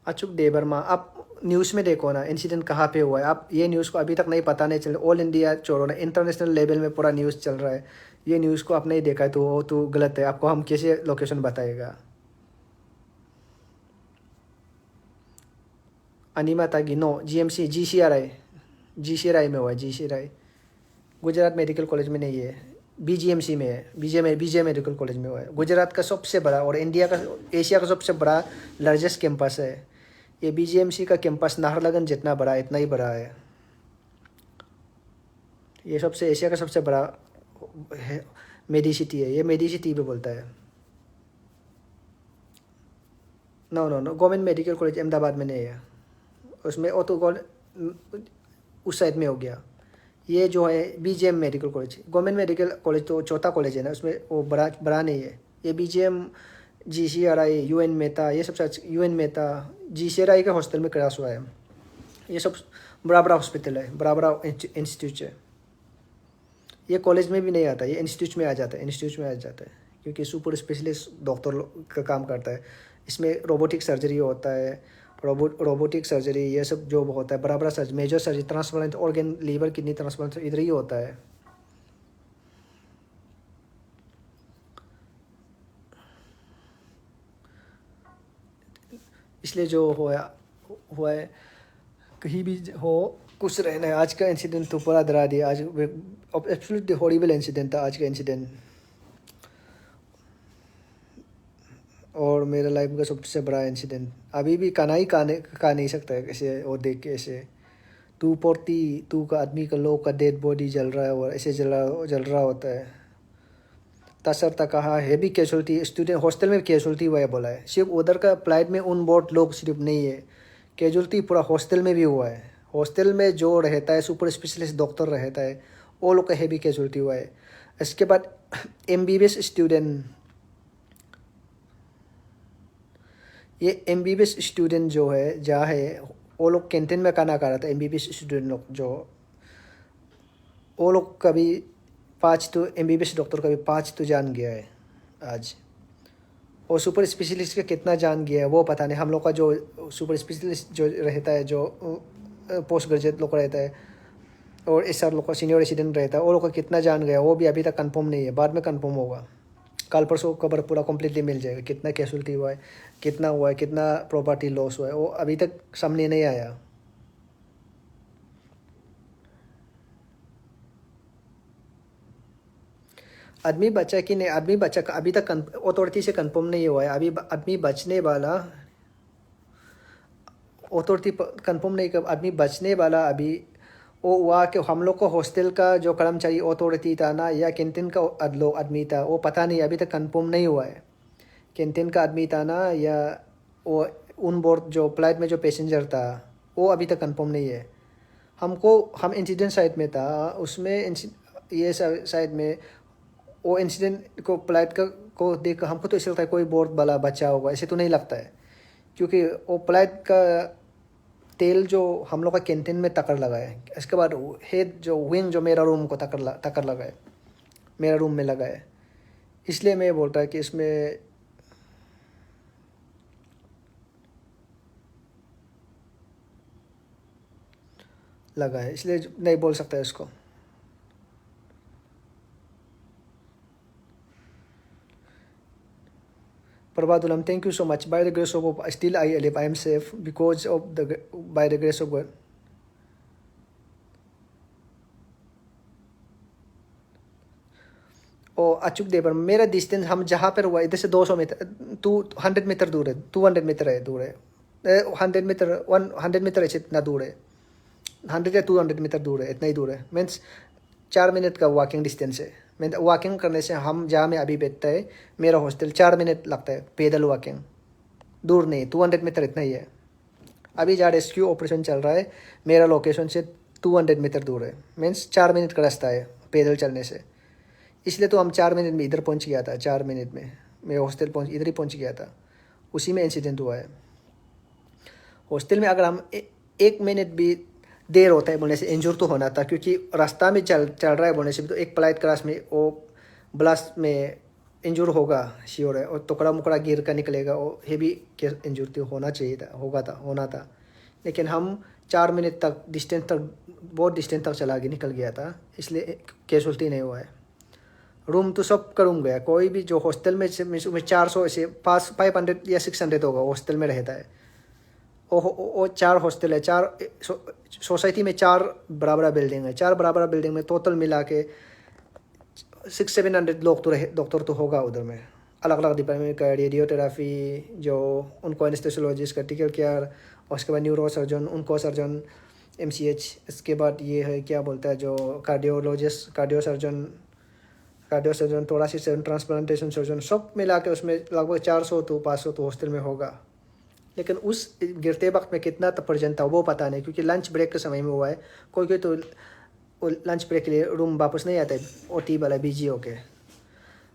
अचूक देबरमा, आप न्यूज़ में देखो ना इंसिडेंट कहाँ पे हुआ है। आप ये न्यूज़ को अभी तक नहीं पता नहीं चल, ऑल इंडिया छोड़ो ना, इंटरनेशनल लेवल में पूरा न्यूज़ चल रहा है। ये न्यूज़ को आप नहीं देखा है तो वो तो गलत है। आपको हम कैसे लोकेशन बताएगा। अनिमा तागिनो GMC GCRI में हुआ है। GCRI गुजरात मेडिकल कॉलेज में नहीं है, BGMC में है। BJ मेडिकल कॉलेज में हुआ है। गुजरात का सबसे बड़ा और इंडिया का, एशिया का सबसे बड़ा लार्जेस्ट कैंपस है ये। BGMC का कैंपस नाहरलगुन जितना बड़ा है, इतना ही बड़ा है। ये सबसे एशिया का सबसे बड़ा है, मेडिसिटी है ये। मेडिसिटी भी बोलता है। No government medical college Ahmedabad में नहीं है। उसमें वो तो उस साइड में हो गया। ये जो है BGM medical college, government medical college तो चौथा कॉलेज है ना, उसमें वो बड़ा नहीं है। ये BGM GCRI UN मेहता, ये सब UN मेहता GCRI के हॉस्टल में क्रैश हुआ है। ये सब बड़ा हॉस्पिटल है, बड़ा इंस्टीट्यूट है। ये कॉलेज में भी नहीं आता, ये इंस्टीट्यूट में आ जाता है। क्योंकि सुपर स्पेशलिस्ट डॉक्टर का काम करता है। इसमें रोबोटिक सर्जरी होता है, रोबोटिक सर्जरी ये सब जो होता है, बड़ा surgery, major surgery, transplant organ, liver kidney transplant इधर ही होता है। इसलिए जो हुआ है कहीं भी हो कुछ रहना है। आज का इंसिडेंट तो पूरा डरा दिया। आज एब्सोल्युटली हॉरिबल इंसिडेंट था आज का इंसिडेंट, और मेरा लाइफ का सबसे बड़ा इंसिडेंट। अभी भी कहना ही कहा नहीं सकता है ऐसे, और देख के ऐसे 242 का आदमी का लोग का डेड बॉडी जल रहा है और ऐसे जल रहा होता है। तसर तक कहा हैवी कैजुअलिटी, स्टूडेंट हॉस्टल में कैजुअलिटी हुआ है बोला है। सिर्फ उधर का फ्लाइट में उन बोर्ड लोग सिर्फ नहीं है, कैजुअलिटी पूरा हॉस्टल में भी हुआ है। हॉस्टल में जो रहता है सुपर स्पेशलिस्ट डॉक्टर रहता है, वो लोग का हैवी कैजुअलिटी हुआ है। इसके बाद MBBS स्टूडेंट, ये MBBS स्टूडेंट जो है जहाँ है, वो लोग कैंटीन में खाना खा रहा था। MBBS स्टूडेंट लोग जो, वो लोग कभी 5 तो MBBS डॉक्टर कभी 5 तो जान गया है आज, और सुपर स्पेशलिस्ट का कितना जान गया है वो पता नहीं। हम लोग का जो सुपर स्पेशलिस्ट जो रहता है, जो पोस्ट ग्रेजुएट लोग रहता है, और SR लोग का सीनियर रेसिडेंट रहता है, वो लोग का कितना जान गया वो भी अभी तक कंफर्म नहीं है। बाद में कंफर्म होगा, कल परसों खबर पूरा कम्प्लीटली मिल जाएगा। कितना कैजुअलिटी हुआ है, कितना हुआ है, कितना प्रॉपर्टी लॉस हुआ है, वो अभी तक सामने नहीं आया। आदमी बचा कि नहीं, आदमी बचा अभी तक अथॉरिटी से कंफर्म नहीं हुआ है। अभी आदमी बचने वाला, अथॉरिटी कंफर्म नहीं कर, आदमी बचने वाला अभी वो हुआ कि हम लोग को हॉस्टल का जो कर्मचारी अथॉरिटी था ना, या कैंटीन का आदमी था, वो पता नहीं, अभी तक कंफर्म नहीं हुआ है। कैंटीन का आदमी था ना, या वो उन बोर्ड जो फ्लाइट में जो पैसेंजर था, वो अभी तक कंफर्म नहीं है। हम इंसिडेंट साइट में था, उसमें ये साइड में वो इंसिडेंट को फ्लाइट को देख हमको तो ऐसा लगता है कोई बोर्ड वाला बचा होगा, ऐसे तो नहीं लगता है। क्योंकि वो फ्लाइट का तेल जो हम लोग का कैंटीन में टक्कर लगा है, इसके बाद हेड जो विंग जो मेरा रूम को टक्कर लगा है, मेरा रूम में लगा है। इसलिए मैं बोलता है कि इसमें लगा है, इसलिए नहीं बोल सकता है इसको। Prabhatulam, thank you so much. By the grace of God, still I live. I am safe because of by the grace of God. और अचूक देवर मेरा डिस्टेंस, हम जहाँ पर हुआ इधर से 200 मीटर 200 मीटर दूर है, 200 मीटर है दूर है, 100 मीटर 100 मीटर ऐसे इतना दूर है, 100 या 200 मीटर दूर है, इतना ही दूर है। मीन्स 4 मिनट का वॉकिंग डिस्टेंस है। मैं वॉकिंग करने से हम जहाँ में अभी बैठता है मेरा हॉस्टल 4 मिनट लगता है पैदल वॉकिंग, दूर नहीं, 200 मीटर इतना ही है। अभी जहाँ रेस्क्यू ऑपरेशन चल रहा है मेरा लोकेशन से 200 मीटर दूर है, मीन्स 4 मिनट का रास्ता है पैदल चलने से। इसलिए तो हम 4 मिनट में इधर पहुँच गया था, 4 मिनट में मैं हॉस्टल इधर ही पहुँच गया था। उसी में इंसिडेंट हुआ है। हॉस्टल में अगर हम 1 मिनट भी देर होता है बोलने से इंजूर तो होना था, क्योंकि रास्ता में चल रहा है बोलने से भी तो एक फ्लाइट क्रैश में वो ब्लास्ट में इंजूर होगा श्योर है, और टुकड़ा मुकड़ा गिर कर निकलेगा, वो हेवी इंजूर तो होना चाहिए था, होना था। लेकिन हम 4 मिनट तक डिस्टेंस तक बहुत डिस्टेंस तक चला के निकल गया था, इसलिए कैजुअल्टी नहीं हुआ है। रूम तो सब का रूम गया, कोई भी जो हॉस्टल में 400 ऐसे 500 या 600 होगा हॉस्टल में रहता है। वो 4 हॉस्टल है, 4 सोसाइटी में 4 बराबर बिल्डिंग है, 4 बराबर बिल्डिंग में टोटल मिला के 600-700 लोग तो रहे, डॉक्टर तो होगा उधर में, अलग अलग डिपार्टमेंट का, रेडियोथेरापी जो उनको एनेस्थेसियोलॉजिस्ट, क्रिटिकल केयर, और उसके बाद न्यूरो सर्जन, उनको सर्जन MCH, इसके बाद ये है क्या बोलता है जो cardiologist, cardio surgeon, thoracic surgeon, transplantation surgeon, सब मिला के उसमें लगभग 400 तो 500 तो हॉस्टल में होगा। लेकिन उस गिरते वक्त में कितना तपर्जन था वो पता नहीं, क्योंकि लंच ब्रेक के समय में हुआ है। कोई तो लंच ब्रेक के लिए रूम वापस नहीं आता है, OT वाला बिजी होके।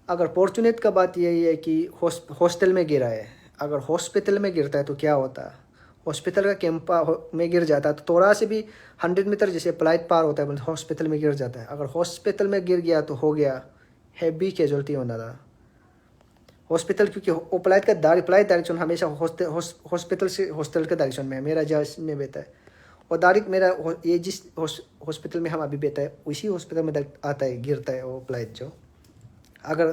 अगर फॉर्चुनेट का बात यही है कि हॉस्टल में गिरा है। अगर हॉस्पिटल में गिरता है तो क्या होता है, हॉस्पिटल का कैंप में गिर जाता है तो थोड़ा से भी 100 मीटर जैसे फ्लाइट पार होता है हॉस्पिटल में गिर जाता है। अगर हॉस्पिटल में गिर गया तो हो गया, हैवी कैजुअल्टी होना था हॉस्पिटल, क्योंकि वो फ्लाइट डायरेक्शन हमेशा हॉस्पिटल से हॉस्टल के डायरेक्शन में है। मेरा जहाँ में बैठा है और डायरेक्ट मेरा ये जिस हॉस्पिटल में हम अभी बैठा है उसी हॉस्पिटल में आता है, गिरता है वो फ्लाइट जो। अगर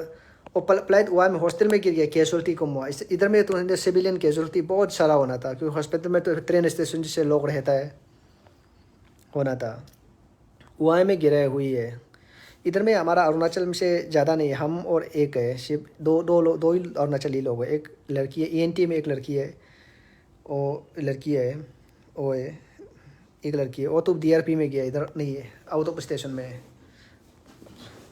और फ्लाइट हुआ में हॉस्टल में गिर गया, कैजुअलिटी कम हुआ। इधर में तो सिविलियन कैजुअलिटी बहुत सारा होना था, क्योंकि हॉस्पिटल में तो ट्रेन स्टेशन से लोग रहता है, होना था। वहाँ में गिरा हुई है। इधर में हमारा अरुणाचल में से ज़्यादा नहीं है, हम और एक है, सिर्फ दो ही अरुणाचली लोग हैं। एक लड़की है ENT में, एक लड़की है, और लड़की है वो है, एक लड़की है वो तो DRP में गया, इधर नहीं है, आउट ऑफ स्टेशन में है।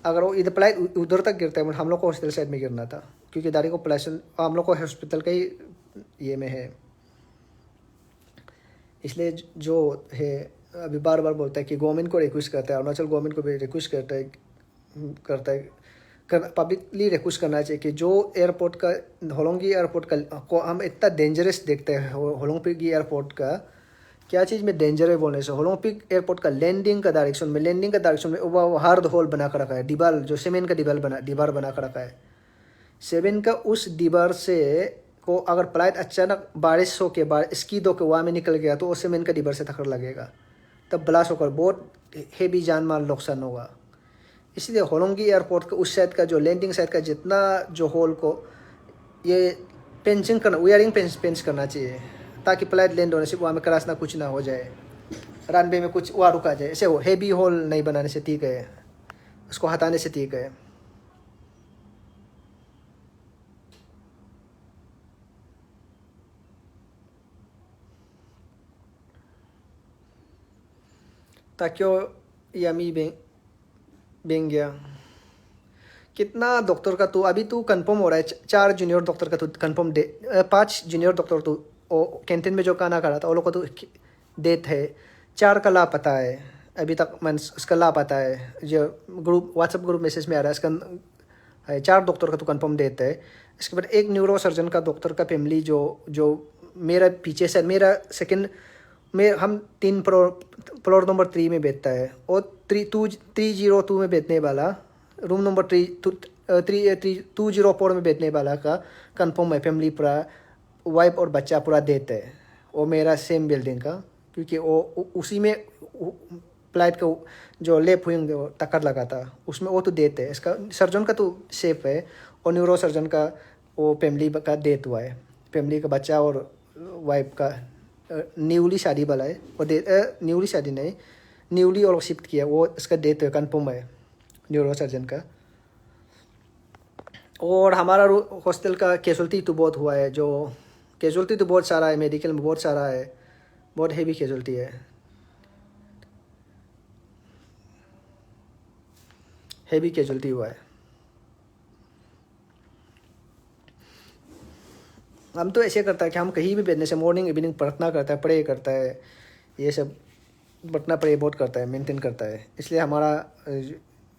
अगर वो इधर फ्लाइट उधर तक गिरता है, हम लोग को हॉस्टल साइड में गिरना था, क्योंकि दारी को प्लेसन हम लोग को हॉस्पिटल का ही ये में है। इसलिए जो है अभी बार बार बोलता है कि गवर्नमेंट को रिक्वेस्ट करता है, अरुणाचल गवर्नमेंट को भी रिक्वेस्ट करता है पब्लिकली रिक्वेस्ट करना चाहिए कि जो एयरपोर्ट का, होलोंगी एयरपोर्ट का को हम इतना डेंजरस देखते हैं, होलोंगी एयरपोर्ट का क्या चीज़ में डेंजर है बोलने से, होलोंपिक एयरपोर्ट का लैंडिंग का डायरेक्शन में वो हार्ड होल बना कर रखा है, दीवार जो सीमेंट का दीवार बना कर रखा है। सीमेंट का उस दीवार से को अगर फ्लाइट अचानक बारिश हो के स्कीड होकर वहाँ में निकल गया तो वो सीमेंट का दीवार से टक्कर लगेगा, तब ब्लास्ट होकर बहुत हेवी जान माल नुकसान होगा। इसलिए होलोंगी एयरपोर्ट का उस साइड का जो लैंडिंग साइड का जितना जो होल को ये पेंचिंग करना, वायरिंग पेंच करना चाहिए, ताकि फ्लाइट लैंड होने से वहाँ में क्रैश ना कुछ ना हो जाए, रनवे में कुछ वहाँ रुका जाए। ऐसे वो हेवी होल नहीं बनाने से ठीक है, उसको हटाने से ठीक है। ताकि यमी बेंग गया कितना डॉक्टर का तो अभी तो कंफर्म हो रहा है, 4 जूनियर डॉक्टर का तो कंफर्म 5 जूनियर डॉक्टर तो कैंटीन में जो खाना खा रहा था वो लोग को तो डेथ है, 4 का लापता है अभी तक। मैं उसका लापता है, जो ग्रुप व्हाट्सएप ग्रुप मैसेज में आ रहा है, इसका है 4 डॉक्टर का तो कंफर्म डेथ है। इसके बाद एक न्यूरो सर्जन का डॉक्टर का फैमिली जो मेरा पीछे से मेरा सेकंड में हम 3 फ्लोर नंबर 3 में बैठता है, और 302 में बैठने वाला रूम नंबर 204 में बैठने वाला का कंफर्म है फैमिली पूरा, वाइफ और बच्चा पूरा देते हैं। वो मेरा सेम बिल्डिंग का, क्योंकि वो उसी में फ्लाइट का जो लेप हुई टक्कर लगा था उसमें वो तो देते हैं। इसका सर्जन का तो सेफ है, और न्यूरो सर्जन का वो फैमिली का डेथ हुआ है, फैमिली का बच्चा और वाइफ का न्यूली शादी वाला है वो न्यूली शादी नहीं, न्यूली और शिफ्ट किया, वो इसका डेथ है कंफर्म है न्यूरो सर्जन का। और हमारा हॉस्टल का कैजुअलिटी तो बहुत हुआ है, जो कैजुअलिटी तो बहुत सारा है, मेडिकल में बहुत सारा है, बहुत हेवी कैजुअलिटी है, हेवी कैजुअलिटी हुआ है। हम तो ऐसे करता है कि हम कहीं भी बैठने से मॉर्निंग इवनिंग प्रार्थना करता है, प्रे करता है, ये सब बटना प्रे बहुत करता है, मेंटेन करता है। इसलिए हमारा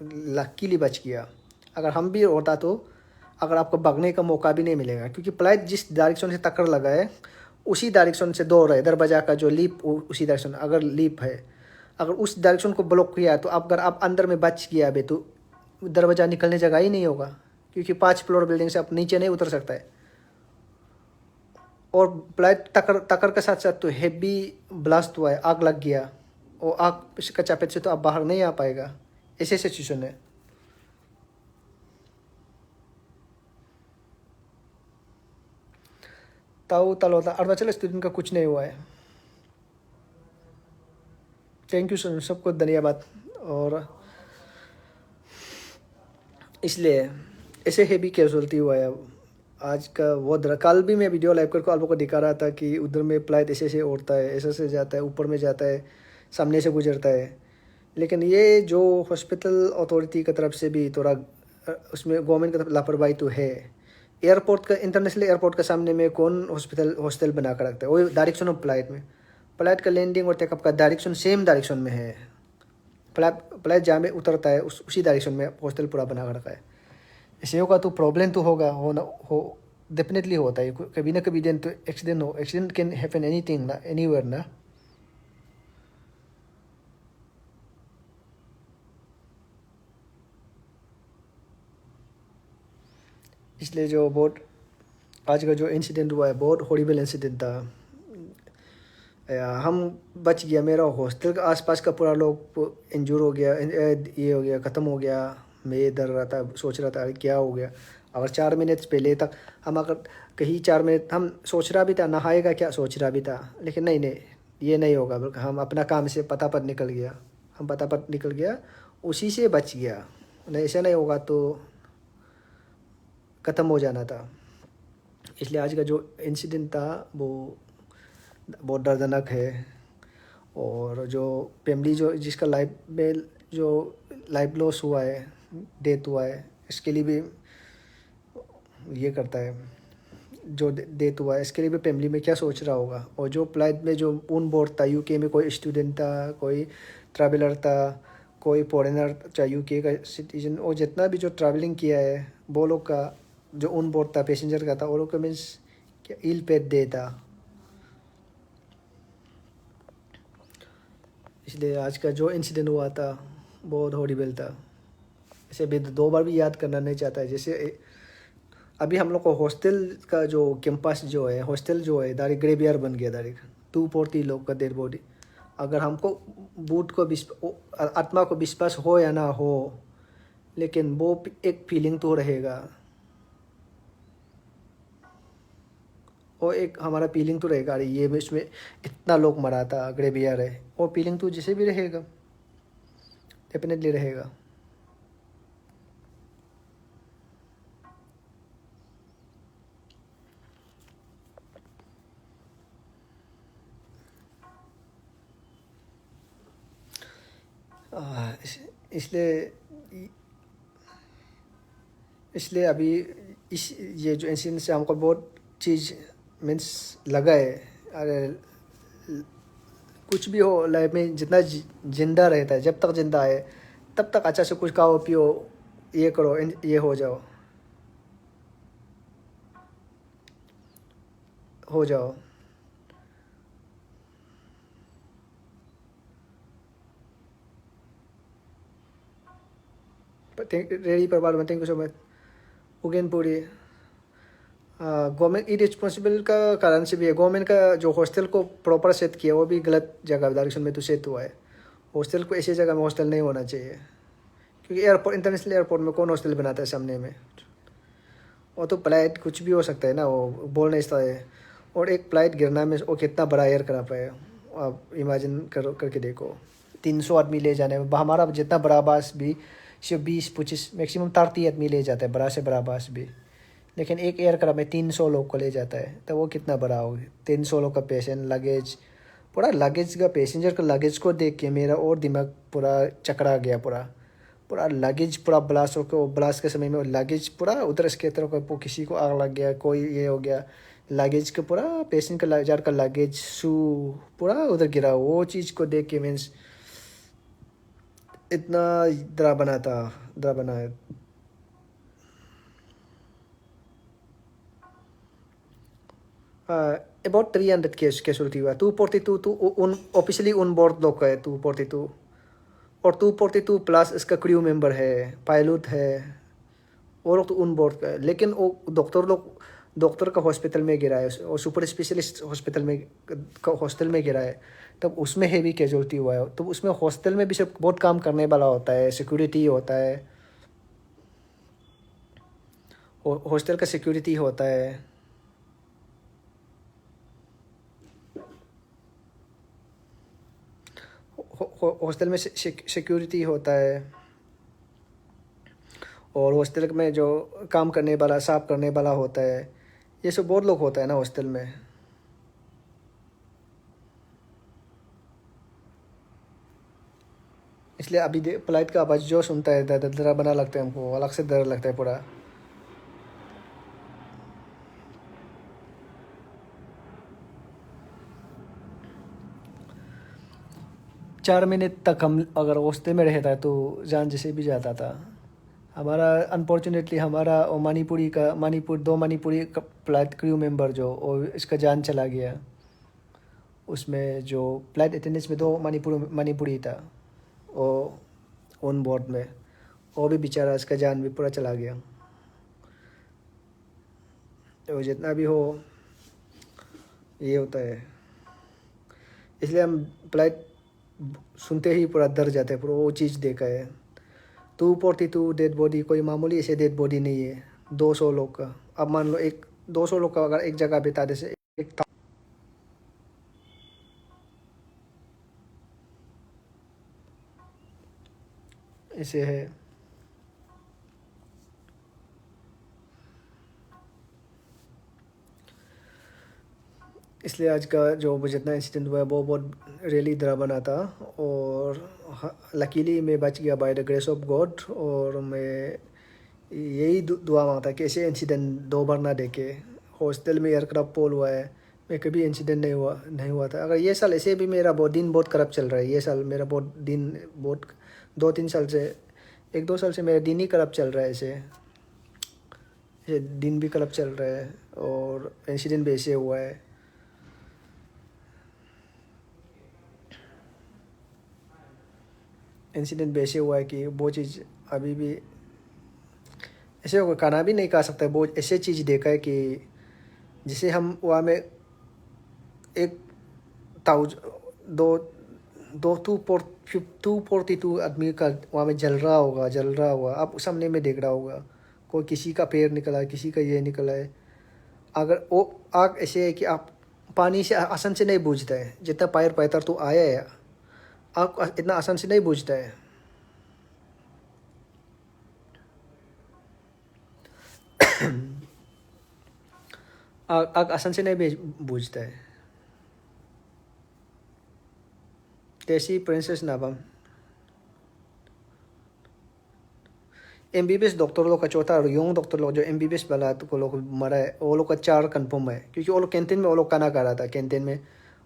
लकीली बच गया। अगर हम भी होता तो अगर आपको भागने का मौका भी नहीं मिलेगा, क्योंकि फ्लाइट जिस डायरेक्शन से टक्कर लगा है उसी डायरेक्शन से दौड़ रहा है, दरवाजा का जो लीप उसी डायरेक्शन, अगर लीप है अगर उस डायरेक्शन को ब्लॉक किया तो अगर आप अंदर में बच गया अभी तो दरवाज़ा निकलने जगह ही नहीं होगा, क्योंकि 5 फ्लोर बिल्डिंग से आप नीचे नहीं उतर सकता है। और फ्लाइट टक्कर के साथ साथ तो हेवी ब्लास्ट हुआ है, आग लग गया, और आग का चपेट से तो आप बाहर नहीं आ पाएगा, ऐसे सिचुएशन है। ताऊ तलौता अरुणाचल स्टूडेंट का कुछ नहीं हुआ है। थैंक यू सबको धन्यवाद। और इसलिए ऐसे हेवी कैजुअलिटी हुआ है आज का। वो कल भी मैं वीडियो लाइव करके आप लोगों को दिखा रहा था कि उधर में फ्लाइट ऐसे ऐसे उड़ता है, ऐसे ऐसे जाता है, ऊपर में जाता है, सामने से गुजरता है। लेकिन ये जो हॉस्पिटल अथॉरिटी की तरफ से भी थोड़ा उसमें गवर्नमेंट की तरफ लापरवाही तो है। एयरपोर्ट का, इंटरनेशनल एयरपोर्ट के सामने में कौन हॉस्टल बना कर रखता है? वो डायरेक्शन ऑफ फ्लाइट में, फ्लाइट का लैंडिंग और टेकअप का डायरेक्शन सेम डायरेक्शन में है। फ्लाइट जहाँ में उतरता है उसी डायरेक्शन में हॉस्टल पूरा बना कर रखा है। ऐसे होगा तो प्रॉब्लम तो होगा, हो डेफिनेटली होता है, कभी ना कभी दिन तो एक्सीडेंट कैन हैपन एनीथिंग ना, एनीवेयर ना। इसलिए जो बहुत आज का जो इंसिडेंट हुआ है बहुत हॉरिबल इंसिडेंट था। हम बच गया, मेरा हॉस्टल का आसपास का पूरा लोग इंजूर हो गया, ये हो गया, ख़त्म हो गया। मैं इधर रहा था, सोच रहा था अरे क्या हो गया। अगर 4 मिनट पहले तक हम अगर कहीं 4 मिनट हम सोच रहा भी था नहाएगा क्या, सोच रहा भी था, लेकिन नहीं नहीं ये नहीं होगा, बल्कि हम अपना काम से पता पर निकल गया, हम पता पर निकल गया, उसी से बच गया। नहीं ऐसा नहीं होगा तो ख़त्म हो जाना था। इसलिए आज का जो इंसिडेंट था वो बहुत दर्दनाक है। और जो फैमिली जो जिसका लाइफ में जो लाइफ लॉस हुआ है, डेथ हुआ है, इसके लिए भी ये करता है, जो डेथ हुआ है इसके लिए भी फैमिली में क्या सोच रहा होगा। और जो फ्लाइट में जो ऑन बोर्ड था, यूके में कोई स्टूडेंट था, कोई ट्रैवलर था, कोई फॉरेनर, चाहे यूके का सिटीजन, और जितना भी जो ट्रैवलिंग किया है वो लोग का जो ऑन बोर्ड था पैसेंजर का था, वो लोग का मीन्स क्या इल पेट डे था। इसलिए आज का जो इंसिडेंट हुआ था बहुत हॉरिबल था। इसे भी 2 बार भी याद करना नहीं चाहता है। जैसे अभी हम लोग को हॉस्टल का जो कैंपस जो है, हॉस्टल जो है डायरेक्ट ग्रेवयार्ड बन गया, डायरेक्ट 240 लोग का डेड बॉडी। अगर हमको बूट को आत्मा को विश्वास हो या ना हो, लेकिन वो एक फीलिंग तो रहेगा, वो एक हमारा फीलिंग तो रहेगा, अरे ये इसमें इतना लोग मरा था, ग्रेवयार्ड है, वो फीलिंग तो जिसे भी रहेगा, डेफिनेटली रहेगा। इसलिए इसलिए अभी इस ये जो इंसिडेंट से हमको बहुत चीज़ मीन्स लगा है। अरे कुछ भी हो लाइफ में, जितना जिंदा रहता है, जब तक जिंदा है तब तक अच्छा से कुछ खाओ पियो, ये करो, ये हो जाओ। रेडी परिवार में थैंक यू सो मच। उगेनपुरी गवर्नमेंट इरिस्पॉन्सिबल का कारण से भी है। गवर्नमेंट का जो हॉस्टल को प्रॉपर सेट किया वो भी गलत जगह डायरेक्शन में तो सेट हुआ है। हॉस्टल को ऐसी जगह में हॉस्टल नहीं होना चाहिए, क्योंकि एयरपोर्ट, इंटरनेशनल एयरपोर्ट में कौन हॉस्टल बनाता है सामने में। वो तो फ्लाइट कुछ भी हो सकता है ना, वो बोल नहीं सकता है। और एक फ्लाइट गिरना में वो कितना बड़ा एयर क्राफ्ट है, आप इमेजिन करो, करके देखो। 300 आदमी ले जाने में, हमारा जितना बड़ा बस भी सिर्फ 20-25 मैक्सिमम 30 आदमी ले जाता है, बड़ा से बड़ा बस भी। लेकिन एक एयरक्राफ्ट में 300 लोग को ले जाता है, तो वो कितना बड़ा होगा। 300 लोग का पेशेंट, लगेज, पूरा लगेज का, पैसेंजर का लगेज को देख के मेरा और दिमाग पूरा चकरा गया। पूरा पूरा लगेज पूरा ब्लास्ट होकर, ब्लास्ट के समय में लगेज पूरा उधर इसके तरफ, किसी को आग लग गया, कोई ये हो गया, लगेज का पूरा पेशेंट का जार का लगेज शू पूरा उधर गिरा। वो चीज़ को देख के मीन्स इतना डरावना था, डरावना है। अबाउट 300 कैजुअलिटी हुआ। 242 तो उन ऑफिशियली उन बोर्ड लोग का है 242, और 242 प्लस इसका क्रू मेंबर है, पायलट है, वो लोग तो उन बोर्ड का है। लेकिन वो डॉक्टर का हॉस्पिटल में गिरा है, और सुपर स्पेशलिस्ट हॉस्पिटल में हॉस्टल में गिरा है, तब उसमें हेवी कैजुअलिटी हुआ है। तो उसमें हॉस्टल में भी सब बहुत काम करने वाला होता है, सिक्योरिटी होता है, हॉस्टल का सिक्योरिटी होता है, हॉस्टल में सिक्योरिटी होता है, और हॉस्टल में जो काम करने वाला, साफ करने वाला होता है, ये सब बहुत लोग होता है ना हॉस्टल में। इसलिए अभी फ्लाइट का आवाज़ जो सुनता है डरा बना लगता है हमको, अलग से डर लगता है पूरा। चार मिनट तक हम अगर हॉस्टल में रहता है तो जान जैसे भी जाता था हमारा। अनफॉर्चुनेटली हमारा और दो मणिपुरी का फ्लाइट क्रू मेंबर जो, और इसका जान चला गया। उसमें जो फ्लाइट अटेंडेंस में 2 मणिपुरी था वो ऑन बोर्ड में, वो भी बेचारा, इसका जान भी पूरा चला गया। तो जितना भी हो ये होता है। इसलिए हम फ्लाइट सुनते ही पूरा डर जाते हैं, पूरा वो चीज़ देखा है। 242 डेड बॉडी कोई मामूली ऐसे डेड बॉडी नहीं है, 200 लोग का। अब मान लो एक 200 लोग का अगर एक जगह बिता जैसे एक ऐसे है। इसलिए आज का जो जितना इंसिडेंट हुआ है वो बहुत रियली डरावना था। और लकीली मैं बच गया by the grace of God. और मैं यही दुआ मांगता कि ऐसे इंसिडेंट 2 बार ना देखे। हॉस्टल में एयरक्राफ्ट पोल हुआ है, मैं कभी इंसिडेंट नहीं हुआ था। अगर ये साल ऐसे भी मेरा बहुत दिन बहुत खराब चल रहा है। ये साल मेरा बहुत दिन बहुत 2-3 साल से 1-2 साल से मेरा दिन ही खराब चल रहा है। ऐसे ऐसे दिन भी खराब चल रहा है और इंसिडेंट भी ऐसे हुआ है। इंसिडेंट भी ऐसे हुआ है कि वो चीज़ अभी भी ऐसे होगा, खाना भी नहीं खा सकता। वो ऐसे चीज़ देखा है कि जिसे हम वहाँ में एक थाउज दो दो 242 आदमी का वहाँ में जल रहा होगा। आप सामने में देख रहा होगा, कोई किसी का पैर निकला है, किसी का ये निकला है। अगर वो आग ऐसे है कि आप पानी से आसान से नहीं बुझता है। जितना फायर फाइटर तो आया है, आग इतना आसान से नहीं बुझता है। आग आसान से नहीं बुझता है। तेसी प्रिंसेस नाबम MBBS डॉक्टर लोग का चौथा और यंग डॉक्टर लोग जो MBBS वाला तो लोग मरा है, वो लोग का 4 कंफर्म है। क्योंकि वो लोग कैंटीन में वो लोग खाना खा रहा था। कैंटीन में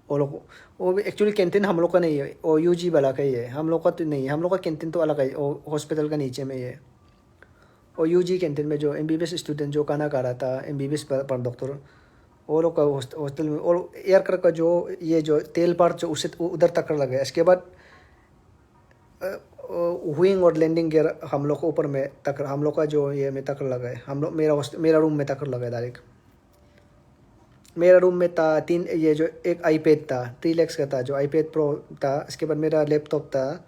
वो लोग, वो भी एक्चुअली कैंटीन हम लोग का नहीं है, वो UG वाला का ही है। हम लोग का तो नहीं है, हम लोग का कैंटीन तो अलग है, वो हॉस्पिटल का नीचे में ही है। और UG कैंटीन में जो MBBS स्टूडेंट जो खाना खा रहा था, MBBS पर डॉक्टर, वो लोग का हॉस्टल में और एयर का जो ये जो तेल पार्ट जो उससे उधर तक लगा है। इसके बाद विंग और लैंडिंग गियर हम लोग को ऊपर में तक, हम लोग का जो ये में तक लगा है। हम लोग मेरा रूम में तक लगा है डायरेक्ट। मेरा रूम में था 3, ये जो एक आईपैड था 3 lakhs का था, जो आईपैड प्रो था। इसके बाद मेरा लैपटॉप था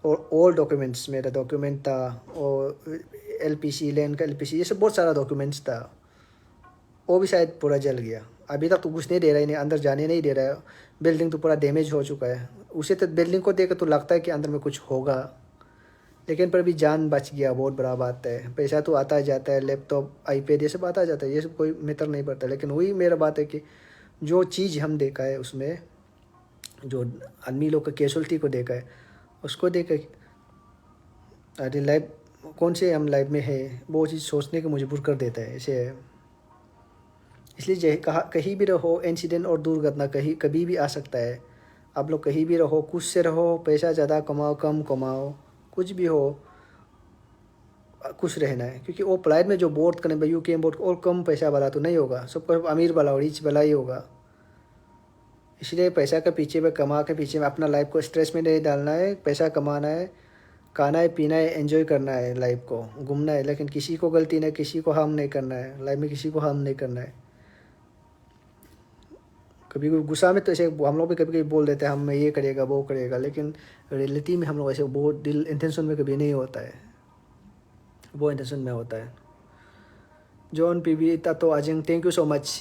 और ऑल डॉक्यूमेंट्स, मेरा डॉक्यूमेंट था और LPC लैंड का LPC, ये सब बहुत सारा डॉक्यूमेंट्स था। वो भी शायद पूरा जल गया। अभी तक तो कुछ नहीं दे रहा है, नहीं अंदर जाने नहीं दे रहा है। बिल्डिंग तो पूरा डैमेज हो चुका है। उसे तो बिल्डिंग को देख तो लगता है कि अंदर में कुछ होगा, लेकिन पर भी जान बच गया, बहुत बड़ा बात है। पैसा तो आता जाता है, लैपटॉप आईपैड ये सब आता जाता है, ये सब कोई मैटर नहीं पड़ता। लेकिन वही मेरा बात है कि जो चीज़ हम देखा है उसमें, जो आदमी लोग का कैजुअलिटी को देखा है, उसको देख के अरे लाइफ कौन से हम लाइफ में है, वो चीज़ सोचने को मजबूर कर देता है। ऐसे है। इसलिए कहा कहीं भी रहो, इंसिडेंट और दुर्घटना कहीं कभी भी आ सकता है। आप लोग कहीं भी रहो, खुश से रहो, पैसा ज़्यादा कमाओ कम कमाओ, कुछ भी हो, खुश रहना है। क्योंकि वो फ्लाइट में जो बोर्ड करने भाई UK बोर्ड और कम पैसा वाला तो नहीं होगा, सबको अमीर वाला और रिच वाला ही होगा। इसलिए पैसा के पीछे में, कमा के पीछे में अपना लाइफ को स्ट्रेस में नहीं डालना है। पैसा कमाना है, खाना है, पीना है, एंजॉय करना है, लाइफ को घूमना है। लेकिन किसी को गलती नहीं, किसी को हार्म नहीं करना है। लाइफ में किसी को हार्म नहीं करना है। कभी कभी गुस्सा में तो ऐसे हम लोग भी कभी कभी बोल देते हैं हम ये करेगा वो करेगा, लेकिन रियलिटी में हम लोग ऐसे वो दिल इंटेंशन में कभी नहीं होता है, वो इंटेंशन में होता है। जॉन PB तो आजिंग, थैंक यू सो मच।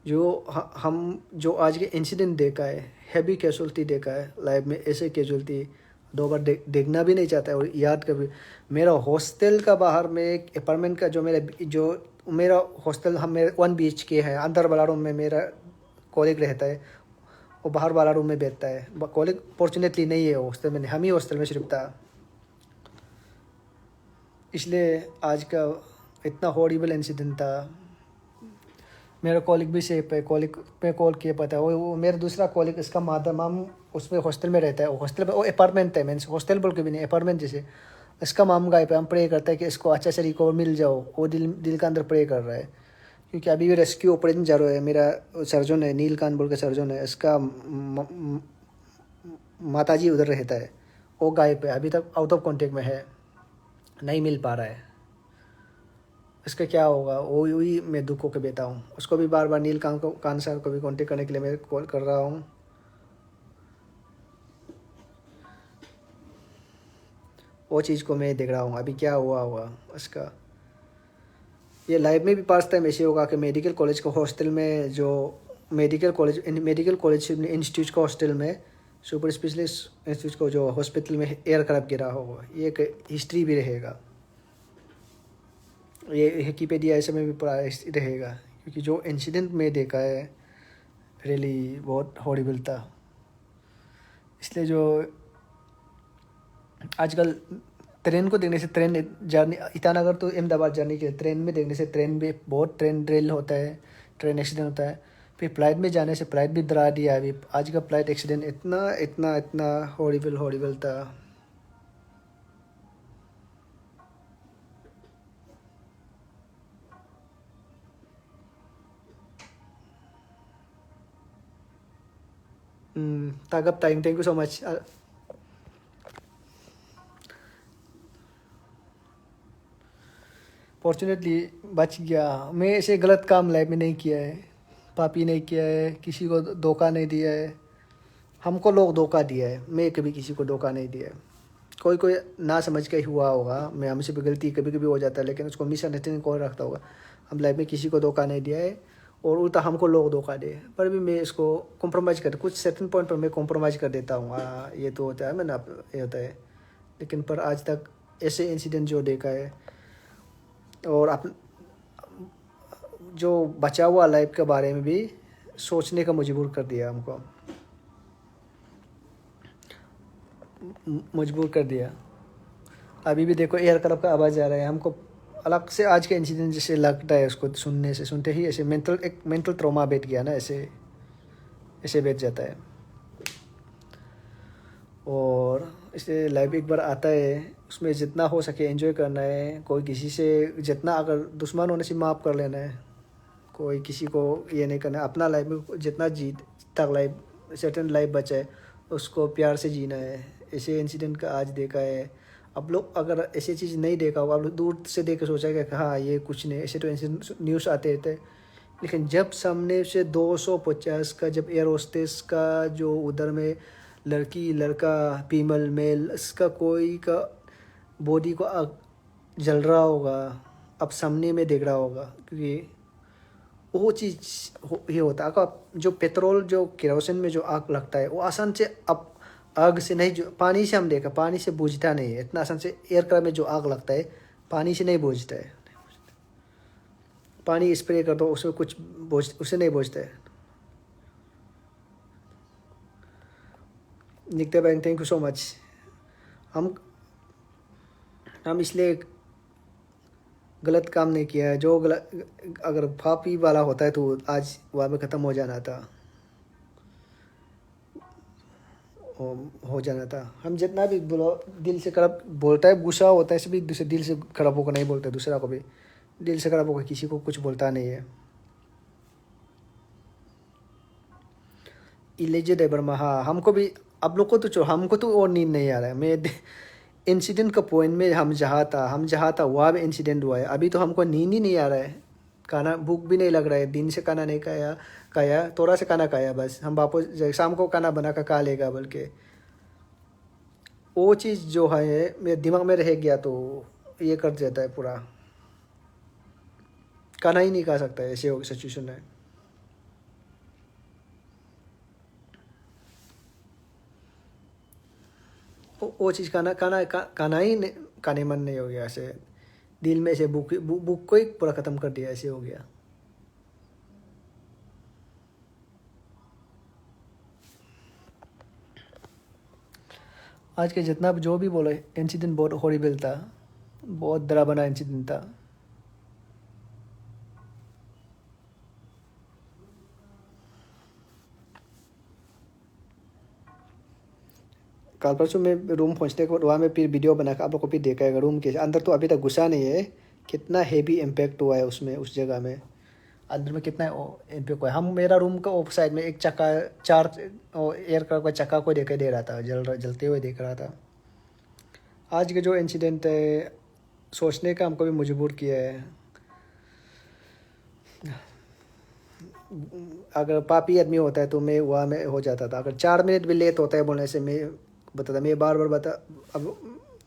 जो हम जो आज के इंसिडेंट देखा है, हैवी कैजुअलिटी देखा है लाइफ में, ऐसे कैजुअलिटी 2 बार देखना भी नहीं चाहता है। और याद कभी मेरा हॉस्टल का बाहर में एक अपार्टमेंट का जो मेरा हॉस्टल हम मेरे 1 BHK है। अंदर वाला रूम में मेरा कॉलीग रहता है, वो बाहर वाला रूम में बैठता है। कॉलीग फॉर्चुनेटली नहीं है हॉस्टल में, हम ही हॉस्टल में सिर्फ था। इसलिए आज का इतना हॉरिबल इंसिडेंट था। मेरा कॉलिग भी सेफ है, कॉलिग पे कॉल किया पता है। वो मेरा दूसरा कॉलिग, इसका मादा माम उसमें हॉस्टल में रहता है। वो हॉस्टल में, वो अपार्टमेंट है, मीन्स हॉस्टल बोल के भी नहीं, अपार्टमेंट जैसे। इसका माम गायब है। हम प्रे करते हैं कि इसको अच्छा से रिकवर मिल जाओ। वो दिल का अंदर प्रे कर रहा है। क्योंकि अभी भी रेस्क्यू ऑपरेशन जा रहा है। मेरा सर्जन है, नीलकांत बोल के सर्जन है, इसका माता जी उधर रहता है। वो गायब है, अभी तक आउट ऑफ कॉन्टेक्ट में है, नहीं मिल पा रहा है। इसका क्या होगा वो वही मैं दुख होकर बैठा हूँ। उसको भी बार बार कान सर को भी कॉन्टेक्ट करने के लिए मैं कॉल कर रहा हूँ। वो चीज़ को मैं देख रहा हूँ अभी क्या हुआ हुआ उसका। ये लाइफ में भी पास टाइम ऐसे होगा कि मेडिकल कॉलेज का हॉस्टल में जो मेडिकल कॉलेज इंस्टीट्यूट का हॉस्टल में सुपर स्पेशलिस्ट इंस्टीट्यूट को जो हॉस्पिटल में एयर क्रैफ्ट गिरा होगा, ये एक हिस्ट्री भी रहेगा। ये विकिपीडिया ऐसे में भी पूरा रहेगा, क्योंकि जो इंसिडेंट में देखा है रियली बहुत हॉरिबल था। इसलिए जो आजकल ट्रेन को देखने से, ट्रेन जर्नी ईटानगर तो अहमदाबाद जाने के लिए ट्रेन में देखने से, ट्रेन में बहुत ट्रेन ड्रिल होता है, ट्रेन एक्सीडेंट होता है। फिर फ्लाइट में जाने से फ्लाइट भी डरा दिया अभी। आज का फ्लाइट एक्सीडेंट इतना इतना इतना हॉरिबल था। तागब time, thank you so much. Fortunately बच गया। मैं ऐसे गलत काम लाइफ में नहीं किया है, पापी नहीं किया है, किसी को धोखा नहीं दिया है। हमको लोग धोखा दिया है, मैं कभी किसी को धोखा नहीं दिया है। कोई कोई ना समझ के हुआ होगा, मैं हमसे भी गलती कभी कभी हो जाता है, लेकिन उसको मिसअंडरस्टैंडिंग कौन रखता होगा। हम लाइफ में किसी को धोखा नहीं दिया है, और उल्टा हमको लोग धोखा दे, पर भी मैं इसको कॉम्प्रोमाइज़ कर, कुछ सर्टेन पॉइंट पर मैं कॉम्प्रोमाइज़ कर देता हूँ। ये तो होता है, मैंने ये होता है। लेकिन पर आज तक ऐसे इंसिडेंट जो देखा है, और आप जो बचा हुआ लाइफ के बारे में भी सोचने का मजबूर कर दिया हमको, मजबूर कर दिया। अभी भी देखो एयर क्राफ्ट का आवाज़ आ रहा है, हमको अलग से आज के इंसिडेंट जैसे लगता है। उसको सुनते ही ऐसे एक मेंटल ट्रॉमा बैठ गया ना, ऐसे ऐसे बैठ जाता है। और इसे लाइफ एक बार आता है, उसमें जितना हो सके एंजॉय करना है। कोई किसी से जितना, अगर दुश्मन होने से माफ़ कर लेना है, कोई किसी को ये नहीं करना। अपना लाइफ में जितना जीत तक लाइफ सर्टेन लाइफ बचा है, उसको प्यार से जीना है। ऐसे इंसिडेंट का आज देखा है। अब लोग अगर ऐसी चीज़ नहीं देखा होगा, आप लोग दूर से देख के सोचा कि हाँ ये कुछ नहीं, ऐसे तो इंसिडेंट न्यूज़ आते रहते हैं। लेकिन जब सामने से 250 का, जब एयर होस्टेस का जो उधर में लड़की लड़का फीमेल मेल, इसका कोई का बॉडी को आग जल रहा होगा, अब सामने में देख रहा होगा। क्योंकि वो चीज़ ये होता है, आप जो पेट्रोल जो केरोसिन में जो आग लगता है, वो आसान से अब आग से नहीं, जो पानी से हम देखा, पानी से बुझता नहीं है इतना आसान से। एयरक्राफ्ट में जो आग लगता है पानी से नहीं बुझता है। पानी स्प्रे कर दो, उसमें कुछ उसे नहीं बुझता है। निकते भाई थैंक यू सो मच। हम इसलिए गलत काम नहीं किया है। जो गलत, अगर पापी वाला होता है तो आज वहाँ में ख़त्म हो जाना था, हो जाना था। हम जितना भी बोलो दिल से खराब बोलता है, गुस्सा होता है सभी दूसरे दिल से खराब होकर नहीं बोलता, दूसरा को भी दिल से खराब होकर किसी को कुछ बोलता नहीं है। इलेजेड है बर्मा, हाँ हमको भी, आप लोग को तो हमको तो और नींद नहीं आ रहा है। मैं इंसिडेंट का पॉइंट में हम जहाँ था वहाँ भी इंसिडेंट हुआ है। अभी तो हमको नींद ही नहीं आ रहा है, खाना भूख भी नहीं लग रहा है। दिन से खाना नहीं खाया थोड़ा सा खाना खाया बस। हम वापस शाम को खाना बना कर खा लेगा, बल्कि वो चीज़ जो है मेरे दिमाग में रह गया, तो ये कर देता है पूरा। खाना ही नहीं खा सकता है, ऐसे सिचुएशन है। वो चीज़ खाना ही खाने मन नहीं हो गया। ऐसे दिल में ऐसे भूख को ही पूरा ख़त्म कर दिया, ऐसे हो गया। आज के जितना जो भी बोले इंसिडेंट बहुत हॉरिबल था, बहुत डरावना इंसिडेंट था। कल परसों में रूम पहुंचने के बाद वहाँ में फिर वीडियो बनाकर आप लोग को भी देखा है। रूम के अंदर तो अभी तक घुसा नहीं है, कितना हेवी इम्पैक्ट हुआ है उसमें, उस जगह में अंदर में कितना इम्पैक्ट हुआ है। हम मेरा रूम का ऑफ साइड में एक चक्का, 4 एयरक्राफ्ट का चक्का को दिखाई दे रहा था, जलते हुए देख रहा था। आज के जो इंसिडेंट है सोचने का हमको भी मजबूर किया है। अगर पापी आदमी होता है तो मैं वहाँ में हो जाता था। अगर 4 मिनट भी लेट होता है बोलने से, मैं बताता, मैं बार बार बता, अब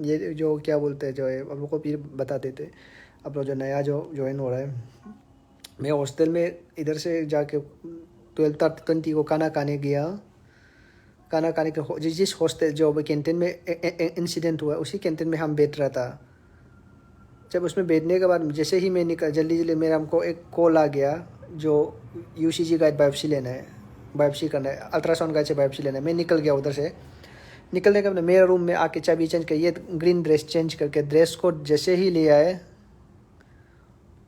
ये जो क्या बोलते हैं जो है आप लोग को फिर बता देते। आप लोग जो नया जो ज्वाइन हो रहा है, मैं हॉस्टल में इधर से जाके 12:20 को खाना खाने गया। खाना खाने के जिस हॉस्टल जो कैंटीन में इंसिडेंट हुआ उसी कैंटीन में हम बैठ रहा था। जब उसमें बैठने के बाद जैसे ही मैं निकल जल्दी जल्दी मेरा हमको एक कॉल आ गया जो यूसीजी का बायोप्सी लेना है, बायोप्सी करना है, अल्ट्रासाउंड का बायोप्सी लेना है। मैं निकल गया उधर से। निकलने के बाद मेरा रूम में आके चाबी चेंज कर ये ग्रीन ड्रेस चेंज करके ड्रेस को जैसे ही ले आए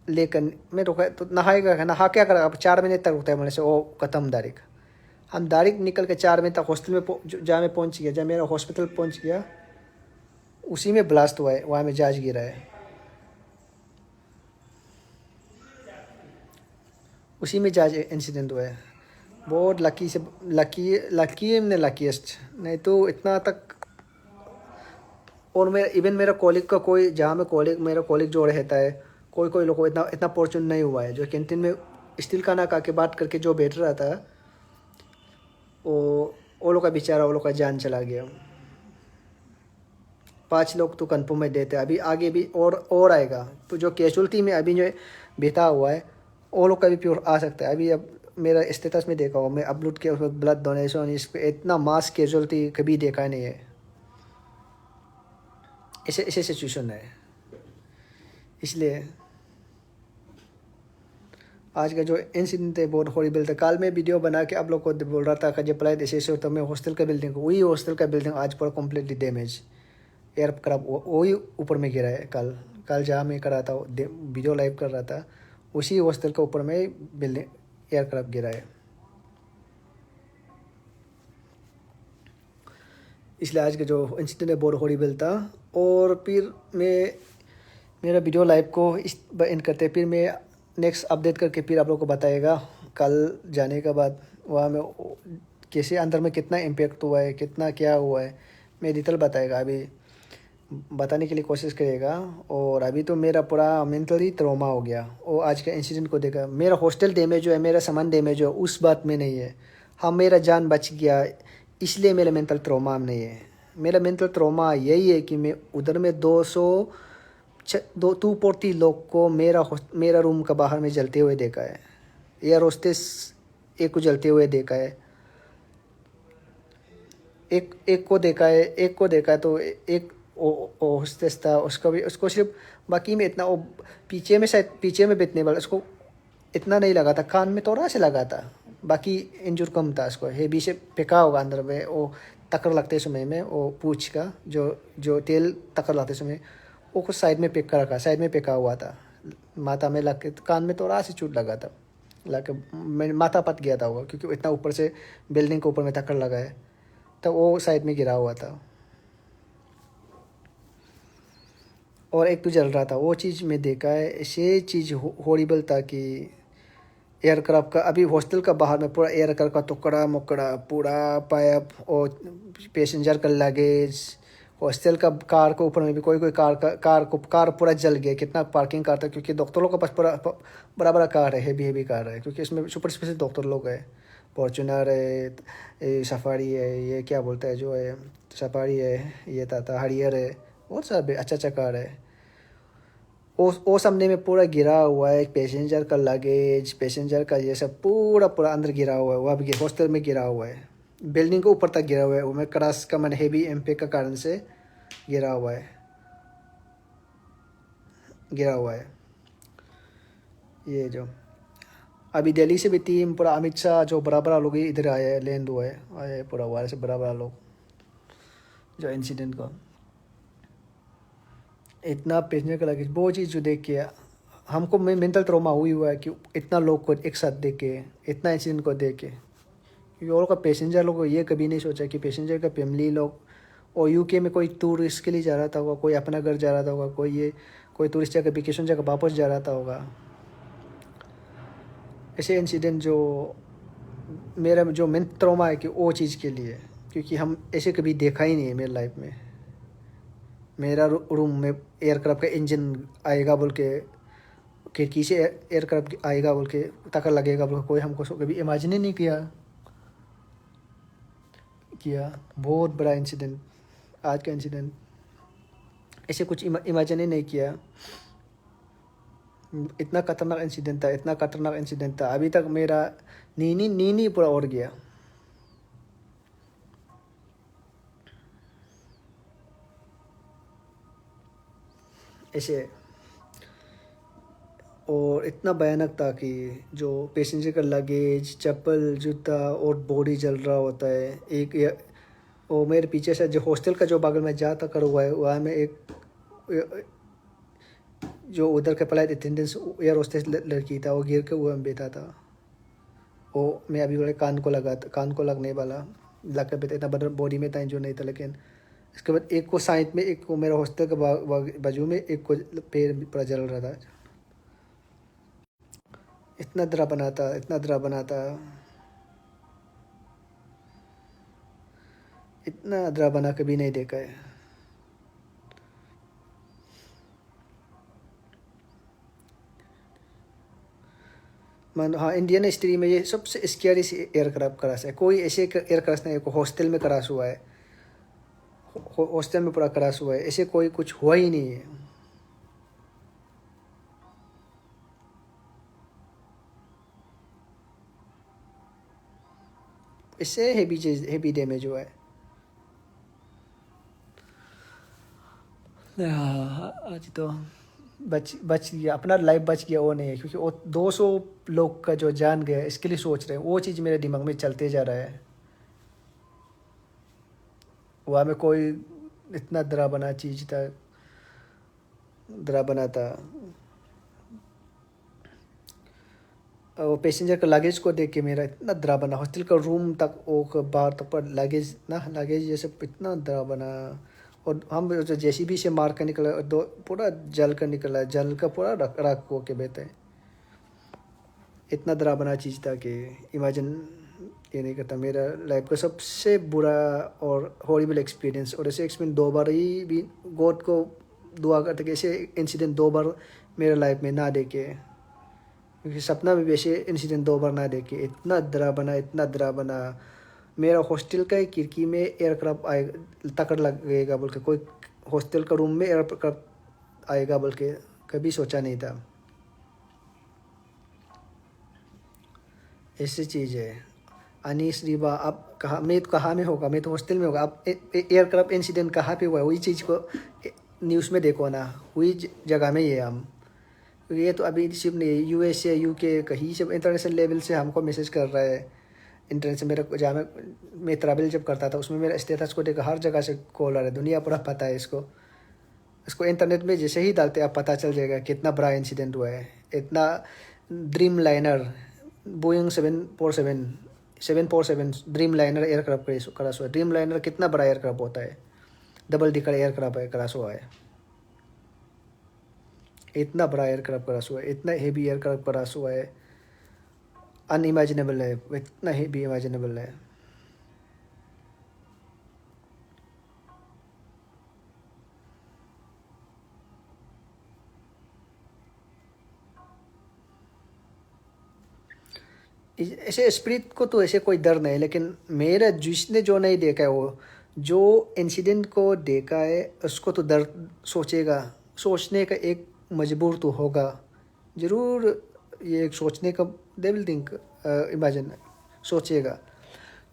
लेकर मैं रुका तो नहाएगा नहा क्या करा। अब 4 मिनट तक रुकता है मेरे से वो ख़त्म डायरेक्ट। हम डायरेक्ट निकल के 4 मिनट तक हॉस्टल में जहाँ मैं पहुँच गया, जहाँ मेरा हॉस्पिटल पहुँच गया उसी में ब्लास्ट हुआ है, वहाँ में जहाज गिरा है, उसी में जहाज इंसिडेंट हुआ है। बहुत लकी से लकी ने लकीस्ट, नहीं तो इतना तक। और मेरा इवन मेरा कॉलेज का कोई जहाँ में मेरा कॉलेज जो रहता है कोई लोगों को इतना इतना फॉर्चून नहीं हुआ है। जो कैंटीन में स्टील खाना खा के बात करके जो बैठ रहा था वो लोग का बेचारा वो लोग का जान चला गया। 5 लोग तो कन्फर्म में देते, अभी आगे भी और आएगा। तो जो कैजुअलिटी में अभी जो बैठा हुआ है वो लोग का भी प्योर आ सकता है। अभी अब मेरा स्टेटस में देखा होगा मैं अपलोड किया उसमें ब्लड डोनेशन, इस पर इतना मास कैजुअलिटी कभी देखा नहीं है। ऐसे सिचुएशन है। इसलिए आज का जो इंसिडेंट है बहुत हॉरिबल था। कल मैं वीडियो बना के आप लोग को बोल रहा था कि जब पलायत ऐसे होता मैं हॉस्टल का बिल्डिंग, वही हॉस्टल का बिल्डिंग आज पूरा कम्प्लीटली डैमेज, एयर क्रैप वही ऊपर में गिरा है। कल जहाँ मैं कर रहा था वीडियो लाइव कर रहा था उसी हॉस्टल के ऊपर में बिल्डिंग एयर क्रैप गिरा है। इसलिए आज का जो इंसिडेंट है बहुत हॉरिबल था। और फिर मैं मेरा वीडियो लाइव को इस एंड करते फिर मैं नेक्स्ट अपडेट करके फिर आप लोग को बताएगा। कल जाने के बाद वहाँ में कैसे अंदर में कितना इम्पेक्ट हुआ है, कितना क्या हुआ है, मैं डिटेल बताएगा, अभी बताने के लिए कोशिश करेगा। और अभी तो मेरा पूरा मेंटली ट्रॉमा हो गया और आज का इंसिडेंट को देखा। मेरा हॉस्टल डैमेज है, मेरा सामान डैमेज है, उस बात में नहीं है। हाँ मेरा जान बच गया इसलिए मेरा मेंटल ट्रॉमा नहीं है। मेरा मेंटल ट्रॉमा यही है कि मैं उधर में 240 लोग को मेरा रूम का बाहर में जलते हुए देखा है। एयर होस्टेस एक को जलते हुए देखा है, एक को देखा है तो एक होस्टेस था उसको सिर्फ बाकी में इतना वो पीछे में बैठने वाला उसको इतना नहीं लगा था, कान में थोड़ा से लगा था, बाकी इंजुर कम था। उसको हेवी से फेंका होगा अंदर में, वो टक्कर लगते समय में वो पूछ का जो तेल टक्कर लगते समय वो कुछ साइड में फेंका हुआ था। माथा में लग के कान में थोड़ा सी चोट लगा था, लग के माथा पट गया था वो, क्योंकि इतना ऊपर से बिल्डिंग के ऊपर में टक्कर लगा है तो वो साइड में गिरा हुआ था। और एक तो जल रहा था, वो चीज़ में देखा है। ऐसे चीज़ हॉरिबल था कि एयरक्राफ्ट का अभी हॉस्टल का बाहर में पूरा एयरक्राफ्ट का टुकड़ा मुकड़ा पूरा पाइप और पैसेंजर का लगेज, हॉस्टल का कार के ऊपर में भी कोई कार पूरा जल गया। कितना पार्किंग कार था, क्योंकि डॉक्टरों का पास पूरा बड़ा बड़ा कार है, हेवी कार है, क्योंकि इसमें सुपर स्पेशल डॉक्टर लोग हैं। फॉर्चुनर है, सफारी है, ये क्या बोलता है जो है सफारी है, ये था हरियर है, बहुत सारा अच्छा कार है। वो सामने में पूरा गिरा हुआ है। पैसेंजर का लगेज, पैसेंजर का ये सब पूरा अंदर गिरा हुआ है। वो अभी हॉस्टल में गिरा हुआ है, बिल्डिंग के ऊपर तक गिरा हुआ है। वो में क्रैश का मैंने हेवी इम्पैक्ट का कारण से गिरा हुआ है। ये जो अभी दिल्ली से भी टीम पूरा अमित शाह जो बड़ा लोग इधर आए, लैंड हुआ है, आए पूरा वहाँ से बड़ा लोग। जो इंसिडेंट का इतना पैसेंजर का लगेज, वो चीज़ जो देख के हमको मेंटल ट्रॉमा हुआ है कि इतना लोग को एक साथ देख के, इतना इंसिडेंट को देख के। क्योंकि और का पैसेंजर लोग ये कभी नहीं सोचा कि पैसेंजर का फैमिली लोग, और यूके में कोई टूरिस्ट के लिए जा रहा था होगा, कोई अपना घर जा रहा था होगा, कोई टूरिस्ट जगह वेकेशन जगह वापस जा रहा था होगा। ऐसे इंसिडेंट जो मेरा जो मेन ट्रॉमा है कि वो चीज़ के लिए, क्योंकि हम ऐसे कभी देखा ही नहीं है मेरी लाइफ में। मेरा रूम में एयरक्राफ्ट का इंजन आएगा बोल के, खिड़की से एयरक्राफ्ट आएगा बोल के, टक्कर लगेगा बोल के कोई हमको कभी इमेजिन ही नहीं किया। बहुत बड़ा इंसिडेंट आज का इंसिडेंट। ऐसे कुछ इमेजिन ही नहीं किया। इतना खतरनाक इंसिडेंट था, इतना खतरनाक इंसिडेंट था, अभी तक मेरा नीनी नीनी पूरा उड़ गया। ऐसे, और इतना भयानक था कि जो पैसेंजर का लगेज, चप्पल, जूता और बॉडी जल रहा होता है। एक वो मेरे पीछे से जो हॉस्टल का जो बगल में जाता कर हुआ है, वहाँ में एक जो उधर के फ्लाइट अटेंडेंस एयर होस्टेस लड़की था, वो गिर के हुआ में बैठा था। वो मैं अभी बोले कान को लगने वाला लग कर बैठा, इतना बड़ा बॉडी में था जो नहीं था। लेकिन इसके बाद एक को साइड में, एक को मेरा हॉस्टल के बाजू में, एक को पैर पूरा जल रहा था। इतना डरा बना था, इतना डरा बना था, इतना डरा बना कभी नहीं देखा है। मान हाँ, इंडियन हिस्ट्री में ये सबसे स्कैरी सी एयरक्राफ्ट क्रैश है। कोई ऐसे एयर नहीं है, हॉस्टल में क्रैश हुआ है, हॉस्टल में पूरा क्रैश हुआ है, ऐसे कोई कुछ हुआ ही नहीं है। इससे हेवी चीज, हेवी डैमेज हुआ है। आज तो बच बच गया, अपना लाइफ बच गया वो नहीं है, क्योंकि वो 200 लोग का जो जान गया इसके लिए सोच रहे हैं, वो चीज़ मेरे दिमाग में चलते जा रहा है। वहाँ में कोई इतना डरावना चीज़ था, डरावना था। वो पैसेंजर का लगेज को देख के मेरा इतना डरावना, हॉस्टल का रूम तक वो बाहर तक पर लगेज ना, लगेज जैसे इतना डरावना। और हम जो जेसीबी से मार कर निकला, दो पूरा जल कर निकला, जल का पूरा रख रख हो के बैठे। इतना डरावना चीज़ था कि इमेजिन ये नहीं करता। मेरा लाइफ का सबसे बुरा और हॉरिबल एक्सपीरियंस, और ऐसे एक्सपीरियंस दो बार ही भी गॉड को दुआ करते कि ऐसे इंसिडेंट दो बार मेरे लाइफ में ना देखे, क्योंकि सपना में भी ऐसे इंसिडेंट दो बार ना देखे। इतना डरावना, इतना डरावना। मेरा हॉस्टल का ही खिड़की में एयरक्राफ्ट आए तकड़ लगेगा बोल के, कोई हॉस्टल का रूम में एयरक्राफ्ट आएगा बोल के कभी सोचा नहीं था। ऐसी चीज़ है। अनीस रिबा अब कहाँ, मैं तो कहाँ में होगा, मैं तो हॉस्टल में होगा। अब एयरक्राफ्ट इंसिडेंट कहाँ पे हुआ है, वही चीज़ को न्यूज़ में देखो ना, वही जगह में ही है हम। ये तो अभी सिर्फ नहीं, यूएस या यूके कहीं से इंटरनेशनल लेवल से हमको मैसेज कर रहा है। इंटरनेशनल मेरा जहाँ मैं ट्रैवल जब करता था उसमें मेरा स्टेटस को देखकर हर जगह से कॉल आ रहा है, दुनिया पूरा पता है इसको। इसको इंटरनेट में जैसे ही डालते आप पता चल जाएगा कितना बड़ा इंसिडेंट हुआ है। इतना dream liner Boeing 747 dream liner aircraft crash हुआ है। ड्रीम लाइनर कितना बड़ा एयरक्राफ्ट होता है, डबल डिकर एयरक्राफ्ट है, क्रैश हुआ है। इतना बड़ा एयरक्राफ्ट क्रैश हुआ है, इतना हेवी एयरक्राफ्ट क्रैश हुआ है, अनइमेजिनेबल है, इतना हेवी इमेजिनेबल है। ऐसे स्पिरिट को तो ऐसे कोई डर नहीं, लेकिन मेरा जिसने जो नहीं देखा है, वो जो इंसिडेंट को देखा है उसको तो डर सोचेगा, सोचने का एक मजबूर तो होगा ज़रूर। ये एक सोचने का, दे विल थिंक, इमेजिन, सोचेगा।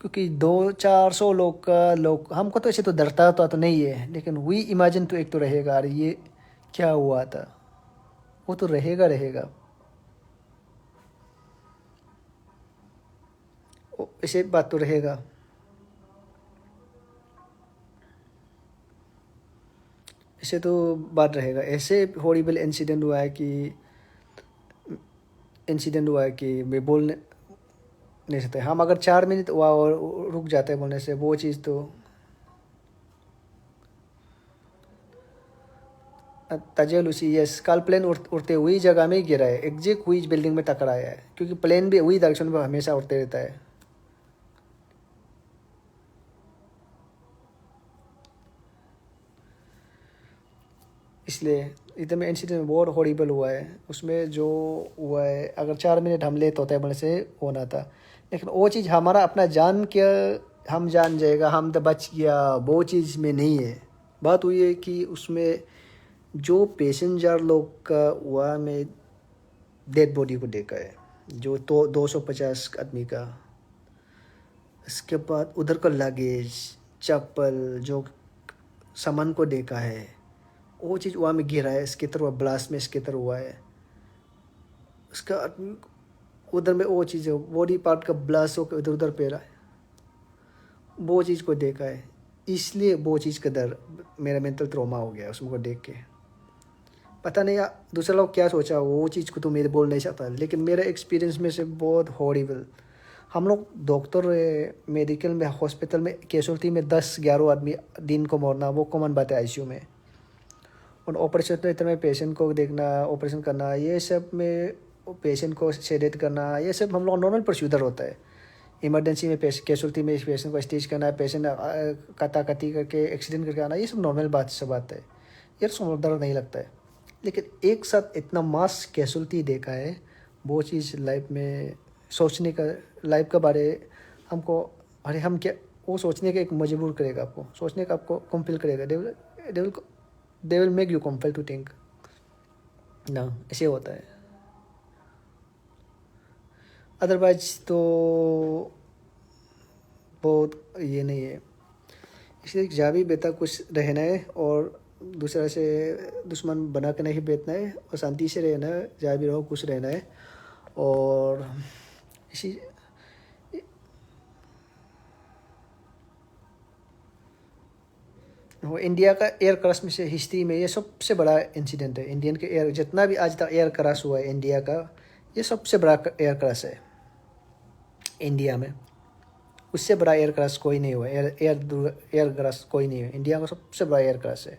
क्योंकि 200-400 लोग का लोग हमको तो ऐसे तो डरता तो नहीं है, लेकिन वही इमेजिन तो एक तो रहेगा, अरे ये क्या हुआ था, वो तो रहेगा रहेगा। ऐसे बात तो रहेगा। ऐसे तो बात रहेगा। ऐसे हॉरिबल इंसिडेंट हुआ है कि मैं बोल नहीं सकते। हम अगर 4 मिनट वहाँ और रुक जाते हैं बोलने से, वो चीज़ तो तजे लूसी। यस, कल प्लेन उड़ते हुई जगह में ही गिरा है, एग्जैक्ट हुई बिल्डिंग में टकराया है, क्योंकि प्लेन भी वही डायरेक्शन में हमेशा उड़ते रहता है। इसलिए इतने में इंसिडेंट बहुत हॉरिबल हुआ है। उसमें जो हुआ है, अगर 4 मिनट हम लेट होते हैं बोले से होना था, लेकिन वो चीज़ हमारा अपना जान के हम जान जाएगा हम तो बच गया, वो चीज़ में नहीं है। बात हुई है कि उसमें जो पैसेंजर लोग का वहाँ में डेड बॉडी को देखा है, जो तो 250 आदमी का। इसके बाद उधर का लगेज, चप्पल, जो सामान को देखा है, वो चीज़ वहाँ में गिरा है, स्केटर हुआ, ब्लास्ट में स्केटर हुआ है। उसका आदमी उधर में वो चीज़ है, बॉडी पार्ट का ब्लास्ट होकर इधर उधर पे रहा है, वो चीज़ को देखा है। इसलिए वो चीज़ का डर, मेरा मेंटल ट्रॉमा हो गया उसको देख के। पता नहीं दूसरा लोग क्या सोचा, वो चीज़ को तो मेरे बोल नहीं सकता, लेकिन मेरा एक्सपीरियंस में से बहुत हॉरिबल। हम लोग डॉक्टर मेडिकल में, हॉस्पिटल में, कैजुअल्टी में 10-11 आदमी दिन को मरना वो कॉमन बात है आईसीयू में। और ऑपरेशन तो इतना पेशेंट को देखना, ऑपरेशन करना, ये सब में पेशेंट को सेडेट करना, ये सब हम लोग नॉर्मल प्रोसीजर होता है। इमरजेंसी में कैजुअल्टी में पेशेंट को स्टेज करना, पेशेंट कटी करके एक्सीडेंट करके आना, ये सब नॉर्मल बात है, ये तो डर नहीं लगता है। लेकिन एक साथ इतना मास कैजुअल्टी देखा है, वो चीज़ लाइफ में सोचने का, लाइफ का बारे हमको, अरे हम क्या, वो सोचने का एक मजबूर करेगा आपको, सोचने का आपको कंपेल करेगा। They will make you compel to think ना, ऐसे होता है। अदरवाइज तो बहुत ये नहीं है। इसलिए जहाँ भी बेटा कुछ रहना है और दूसरा से दुश्मन बना के नहीं बैठना है, और शांति से रहना है, जहाँ भी रहो खुश रहना है। और इसी वो इंडिया का एयर क्रैश में से हिस्ट्री में ये सबसे बड़ा इंसिडेंट है। इंडियन के एयर, जितना भी आज तक एयर क्रैश हुआ है इंडिया का, ये सबसे बड़ा एयर क्रैश है इंडिया में। उससे बड़ा एयर क्रैश कोई नहीं हुआ, एयर क्रैश कोई नहीं है, इंडिया का सबसे बड़ा एयर क्रैश है।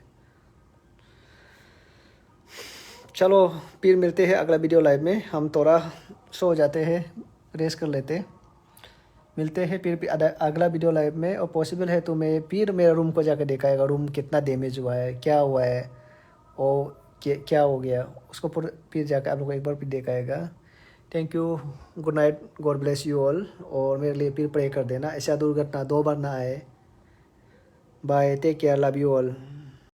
चलो फिर मिलते हैं अगला वीडियो लाइव में। हम थोड़ा सो जाते हैं, रेस्ट कर लेते हैं। मिलते हैं फिर अगला वीडियो लाइव में। और पॉसिबल है तो मैं फिर मेरा रूम को जाकर देखाएगा, रूम कितना डैमेज हुआ है, क्या हुआ है, और क्या हो गया, उसको फिर जाकर आप लोग को एक बार फिर देखाएगा। Thank you, good night, God bless you all. और मेरे लिए फिर प्रे कर देना, ऐसा दुर्घटना 2 बार ना आए। Bye, take care, love you all.